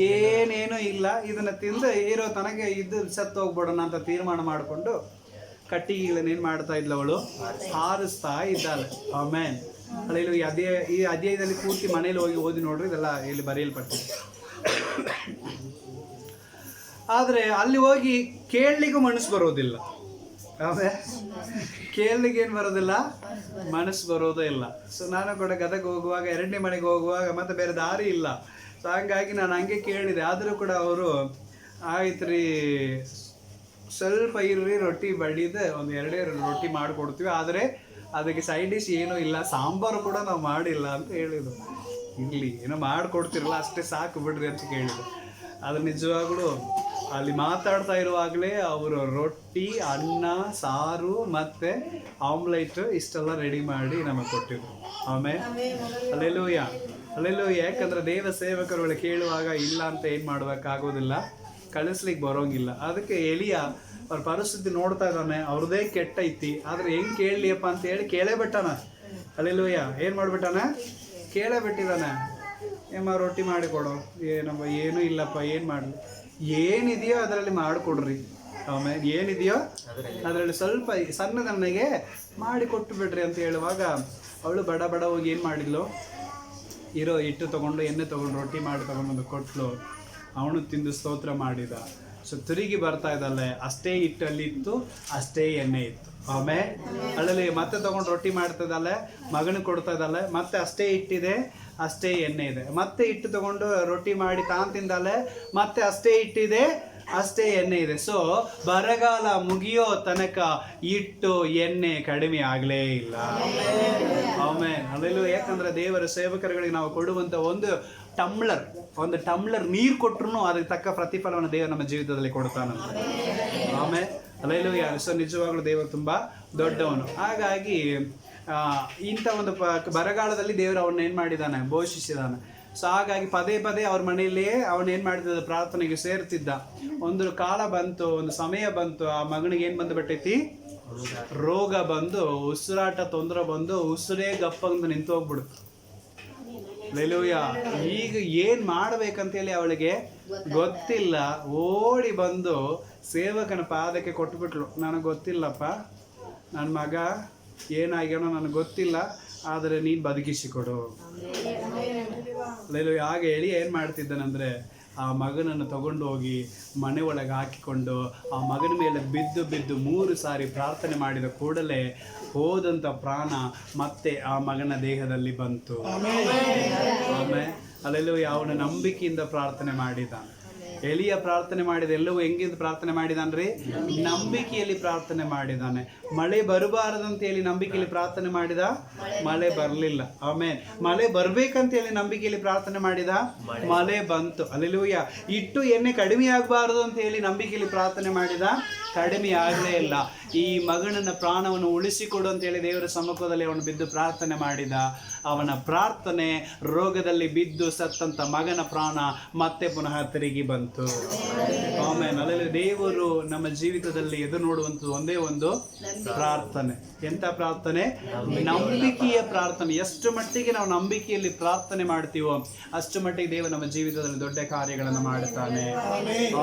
ಏನೇನೂ ಇಲ್ಲ, ಇದನ್ನು ತಿಂದು ಇರೋ ತನಕ ಇದು ಸತ್ತು ಹೋಗ್ಬಿಡೋಣ ಅಂತ ತೀರ್ಮಾನ ಮಾಡಿಕೊಂಡು ಕಟ್ಟಿಗೆಗಳನ್ನೇನು ಮಾಡ್ತಾ ಇದ್ಲು ಅವಳು, ಹಾರಿಸ್ತಾ ಇದ್ದಾಳೆ. ಆಮೇಲೆ ಅಲ್ಲಿ ಈ ಅಧ್ಯಾಯದಲ್ಲಿ ಪೂರ್ತಿ ಮನೇಲಿ ಹೋಗಿ ಓದಿ ನೋಡ್ರಿ, ಇದೆಲ್ಲ ಇಲ್ಲಿ ಬರೆಯಲ್ಪಟ್ಟಿದೆ. ಆದರೆ ಅಲ್ಲಿ ಹೋಗಿ ಕೇಳಲಿಕ್ಕೂ ಮನಸ್ಸು ಬರೋದಿಲ್ಲ. ಆಮೇಲೆ ಕೇಳಲಿಕ್ಕೆ ಏನು ಬರೋದಿಲ್ಲ, ಮನಸ್ಸು ಬರೋದೇ ಇಲ್ಲ. ಸೊ ನಾನು ಕೂಡ ಗದಗ ಹೋಗುವಾಗ 2ನೇ ಮನೆಗೆ ಹೋಗುವಾಗ ಮತ್ತೆ ಬೇರೆ ದಾರಿ ಇಲ್ಲ. ಸೊ ಹಂಗಾಗಿ ನಾನು ಹಂಗೆ ಕೇಳಿದೆ, ಆದರೂ ಕೂಡ ಅವರು ಆಯ್ತು ರೀ ಸ್ವಲ್ಪ ಇರ್ರಿ, ರೊಟ್ಟಿ ಬಡಿದೆ ಒಂದು 2 ರೊಟ್ಟಿ ಮಾಡಿಕೊಡ್ತೀವಿ, ಆದರೆ ಅದಕ್ಕೆ ಸೈಡ್ ಡಿಶ್ ಏನೂ ಇಲ್ಲ, ಸಾಂಬಾರು ಕೂಡ ನಾವು ಮಾಡಿಲ್ಲ ಅಂತ ಹೇಳಿದ್ರು. ಇರಲಿ ಏನೋ ಮಾಡಿಕೊಡ್ತಿರಲ್ಲ ಅಷ್ಟೇ ಸಾಕು ಬಿಡ್ರಿ ಅಂತ ಕೇಳಿದ್ರು. ಅದು ನಿಜವಾಗ್ಲೂ ಅಲ್ಲಿ ಮಾತಾಡ್ತಾ ಇರುವಾಗಲೇ ಅವರು ರೊಟ್ಟಿ, ಅನ್ನ, ಸಾರು ಮತ್ತು ಆಮ್ಲೆಟ್ ಇಷ್ಟೆಲ್ಲ ರೆಡಿ ಮಾಡಿ ನಮಗೆ ಕೊಟ್ಟಿದ್ರು. ಆಮೇಲೆ ಅಲ್ಲೆಲ್ಲೂಯ್ಯ ಯಾಕಂದ್ರೆ ದೇವ ಸೇವಕರುಗಳು ಕೇಳುವಾಗ ಇಲ್ಲ ಅಂತ ಏನು ಮಾಡಬೇಕಾಗೋದಿಲ್ಲ, ಕಳಿಸ್ಲಿಕ್ಕೆ ಬರೋಂಗಿಲ್ಲ. ಅದಕ್ಕೆ ಎಲಿಯ ಅವ್ರ ಪರಿಸ್ಥಿತಿ ನೋಡ್ತಾ ಇದ್ದಾನೆ, ಅವ್ರದ್ದೇ ಕೆಟ್ಟೈತಿ, ಆದರೆ ಹೆಂಗೆ ಕೇಳಲಿಯಪ್ಪ ಅಂತ ಹೇಳಿ ಕೇಳೇ ಬಿಟ್ಟಾನ. ಅಲ್ಲೆಲ್ಲೂಯ್ಯ ಏನು ಮಾಡಿಬಿಟ್ಟಾನ, ಕೇಳೇ ಬಿಟ್ಟಿದ್ದಾನೆ. ಏಮ್ಮ ರೊಟ್ಟಿ ಮಾಡಿಕೊಡು, ಏನಪ್ಪ ಏನೂ ಇಲ್ಲಪ್ಪ, ಏನು ಮಾಡಲಿ, ಏನಿದೆಯೋ ಅದರಲ್ಲಿ ಮಾಡಿಕೊಡ್ರಿ. ಆಮೇಲೆ ಏನಿದೆಯೋ ಅದರಲ್ಲಿ ಸ್ವಲ್ಪ ಸಣ್ಣದನ್ನಿಗೆ ಮಾಡಿ ಕೊಟ್ಟು ಬಿಡ್ರಿ ಅಂತ ಹೇಳುವಾಗ ಅವಳು ಬಡ ಹೋಗಿ ಏನು ಮಾಡಿದ್ಲು, ಇರೋ ಹಿಟ್ಟು ತೊಗೊಂಡು ಎಣ್ಣೆ ತೊಗೊಂಡು ರೊಟ್ಟಿ ಮಾಡಿ ತೊಗೊಂಡು ಕೊಟ್ಲು. ಅವನು ತಿಂದು ಸ್ತೋತ್ರ ಮಾಡಿದ. ಸೊ ತಿರುಗಿ ಬರ್ತಾ ಇದ್ದಾಳೆ, ಅಷ್ಟೇ ಹಿಟ್ಟಲ್ಲಿತ್ತು, ಅಷ್ಟೇ ಎಣ್ಣೆ ಇತ್ತು. ಆಮೇಲೆ ಅಲ್ಲಲ್ಲಿ ಮತ್ತೆ ತೊಗೊಂಡು ರೊಟ್ಟಿ ಮಾಡ್ತಾ ಇದ್ದಾಳೆ, ಮಗನಿಗೆ ಕೊಡ್ತಾ ಇದ್ದಾಳೆ, ಮತ್ತೆ ಅಷ್ಟೇ ಹಿಟ್ಟಿದೆ, ಅಷ್ಟೇ ಎಣ್ಣೆ ಇದೆ. ಮತ್ತೆ ಹಿಟ್ಟು ತೊಗೊಂಡು ರೊಟ್ಟಿ ಮಾಡಿ ತಾನು ತಿಂದಾಳೆ, ಮತ್ತೆ ಅಷ್ಟೇ ಹಿಟ್ಟಿದೆ, ಅಷ್ಟೇ ಎಣ್ಣೆ ಇದೆ. ಸೊ ಬರಗಾಲ ಮುಗಿಯೋ ತನಕ ಹಿಟ್ಟು ಎಣ್ಣೆ ಕಡಿಮೆ ಆಗಲೇ ಇಲ್ಲ. ಆಮೇಲೆ ಅಲ್ಲೆಲ್ಲೂ ಯಾಕಂದ್ರೆ ದೇವರ ಸೇವಕರುಗಳಿಗೆ ನಾವು ಕೊಡುವಂಥ ಒಂದು ಟಮ್ಲರ್ ನೀರು ಕೊಟ್ಟರು ಅದಕ್ಕೆ ತಕ್ಕ ಪ್ರತಿಫಲವನ್ನು ದೇವರು ನಮ್ಮ ಜೀವಿತದಲ್ಲಿ ಕೊಡ್ತಾನಂತೆ. ಆಮೇಲೆ ಅಲ್ಲೆಲ್ಲೂ ಸೊ ನಿಜವಾಗ್ಲೂ ದೇವರು ತುಂಬ ದೊಡ್ಡವನು. ಹಾಗಾಗಿ ಇಂಥ ಒಂದು ಬರಗಾಲದಲ್ಲಿ ದೇವರು ಅವನ್ನ ಏನು ಮಾಡಿದ್ದಾನೆ, ಘೋಷಿಸಿದ್ದಾನೆ. ಸೊ ಹಾಗಾಗಿ ಪದೇ ಅವ್ರ ಮನೆಯಲ್ಲಿಯೇ ಅವನೇನು ಮಾಡ್ತಿದ್ದ, ಪ್ರಾರ್ಥನೆಗೆ ಸೇರ್ತಿದ್ದ. ಒಂದು ಕಾಲ ಬಂತು, ಒಂದು ಸಮಯ ಬಂತು, ಆ ಮಗನಿಗೆ ಏನು ಬಂದುಬಿಟ್ಟೈತಿ, ರೋಗ ಬಂದು, ಉಸಿರಾಟ ತೊಂದರೆ ಬಂದು, ಉಸಿರೇ ಗಪ್ಪಂದು ನಿಂತು ಹೋಗ್ಬಿಡುತ್ತೆ. ಲೆಲೂಯ ಈಗ ಏನು ಮಾಡ್ಬೇಕಂತೇಳಿ ಅವಳಿಗೆ ಗೊತ್ತಿಲ್ಲ. ಓಡಿ ಬಂದು ಸೇವಕನ ಪಾದಕ್ಕೆ ಕೊಟ್ಬಿಟ್ಲು. ನನಗೆ ಗೊತ್ತಿಲ್ಲಪ್ಪ, ನನ್ನ ಮಗ ಏನಾಗ್ಯಾನೋ ನನಗೆ ಗೊತ್ತಿಲ್ಲ, ಆದರೆ ನೀನು ಬದುಕಿಸಿಕೊಡು. ಲೆಲೂಯ ಹಾಗೆ ಹೇಳಿ ಏನು ಮಾಡ್ತಿದ್ದಾನಂದರೆ, ಆ ಮಗನನ್ನು ತಗೊಂಡು ಹೋಗಿ ಮನೆ ಒಳಗೆ ಹಾಕಿಕೊಂಡು ಆ ಮಗನ ಮೇಲೆ ಬಿದ್ದು 3 ಸಾರಿ ಪ್ರಾರ್ಥನೆ ಮಾಡಿದ ಕೂಡಲೇ ಹೋದಂಥ ಪ್ರಾಣ ಮತ್ತೆ ಆ ಮಗನ ದೇಹದಲ್ಲಿ ಬಂತು. ಆಮೇಲೆ ಅಲ್ಲೆಲ್ಲೂ ಅವನ ನಂಬಿಕೆಯಿಂದ ಪ್ರಾರ್ಥನೆ ಮಾಡಿದ್ದಾನೆ. ಎಲಿಯ ಪ್ರಾರ್ಥನೆ ಮಾಡಿದ ಎಲ್ಲವೂ ಹೆಂಗಿಂದ ಪ್ರಾರ್ಥನೆ ಮಾಡಿದಾನ್ರಿ, ನಂಬಿಕೆಯಲ್ಲಿ ಪ್ರಾರ್ಥನೆ ಮಾಡಿದ್ದಾನೆ. ಮಳೆ ಬರಬಾರದಂತ ಹೇಳಿ ನಂಬಿಕೆಯಲ್ಲಿ ಪ್ರಾರ್ಥನೆ ಮಾಡಿದ, ಮಳೆ ಬರಲಿಲ್ಲ. ಆಮೇಲೆ ಮಳೆ ಬರ್ಬೇಕಂತ ಹೇಳಿ ನಂಬಿಕೆಯಲ್ಲಿ ಪ್ರಾರ್ಥನೆ ಮಾಡಿದ, ಮಳೆ ಬಂತು. ಅಲ್ಲೆಲ್ಲೂಯ್ಯ. ಹಿಟ್ಟು ಎಣ್ಣೆ ಕಡಿಮೆ ಆಗಬಾರದು ಅಂತ ಹೇಳಿ ನಂಬಿಕೆಯಲ್ಲಿ ಪ್ರಾರ್ಥನೆ ಮಾಡಿದ, ಕಡಿಮೆ ಆಗಲೇ ಇಲ್ಲ. ಈ ಮಗನನ್ನ ಪ್ರಾಣವನ್ನು ಉಳಿಸಿಕೊಡು ಅಂತೇಳಿ ದೇವರ ಸಮ್ಮುಖದಲ್ಲಿ ಅವನು ಬಿದ್ದು ಪ್ರಾರ್ಥನೆ ಮಾಡಿದ. ಅವನ ಪ್ರಾರ್ಥನೆ ರೋಗದಲ್ಲಿ ಬಿದ್ದು ಸತ್ತಂತ ಮಗನ ಪ್ರಾಣ ಮತ್ತೆ ಪುನಃ ತಿರುಗಿ ಬಂತು. ಆಮೇಲೆ ಅಲ್ಲಿ ದೇವರು ನಮ್ಮ ಜೀವಿತದಲ್ಲಿ ಎದುರು ನೋಡುವಂಥದ್ದು ಒಂದೇ ಒಂದು ಪ್ರಾರ್ಥನೆ. ಎಂಥ ಪ್ರಾರ್ಥನೆ? ನಂಬಿಕೆಯ ಪ್ರಾರ್ಥನೆ. ಎಷ್ಟು ಮಟ್ಟಿಗೆ ನಾವು ನಂಬಿಕೆಯಲ್ಲಿ ಪ್ರಾರ್ಥನೆ ಮಾಡ್ತೀವೋ ಅಷ್ಟು ಮಟ್ಟಿಗೆ ದೇವರು ನಮ್ಮ ಜೀವಿತದಲ್ಲಿ ದೊಡ್ಡ ಕಾರ್ಯಗಳನ್ನು ಮಾಡುತ್ತಾನೆ.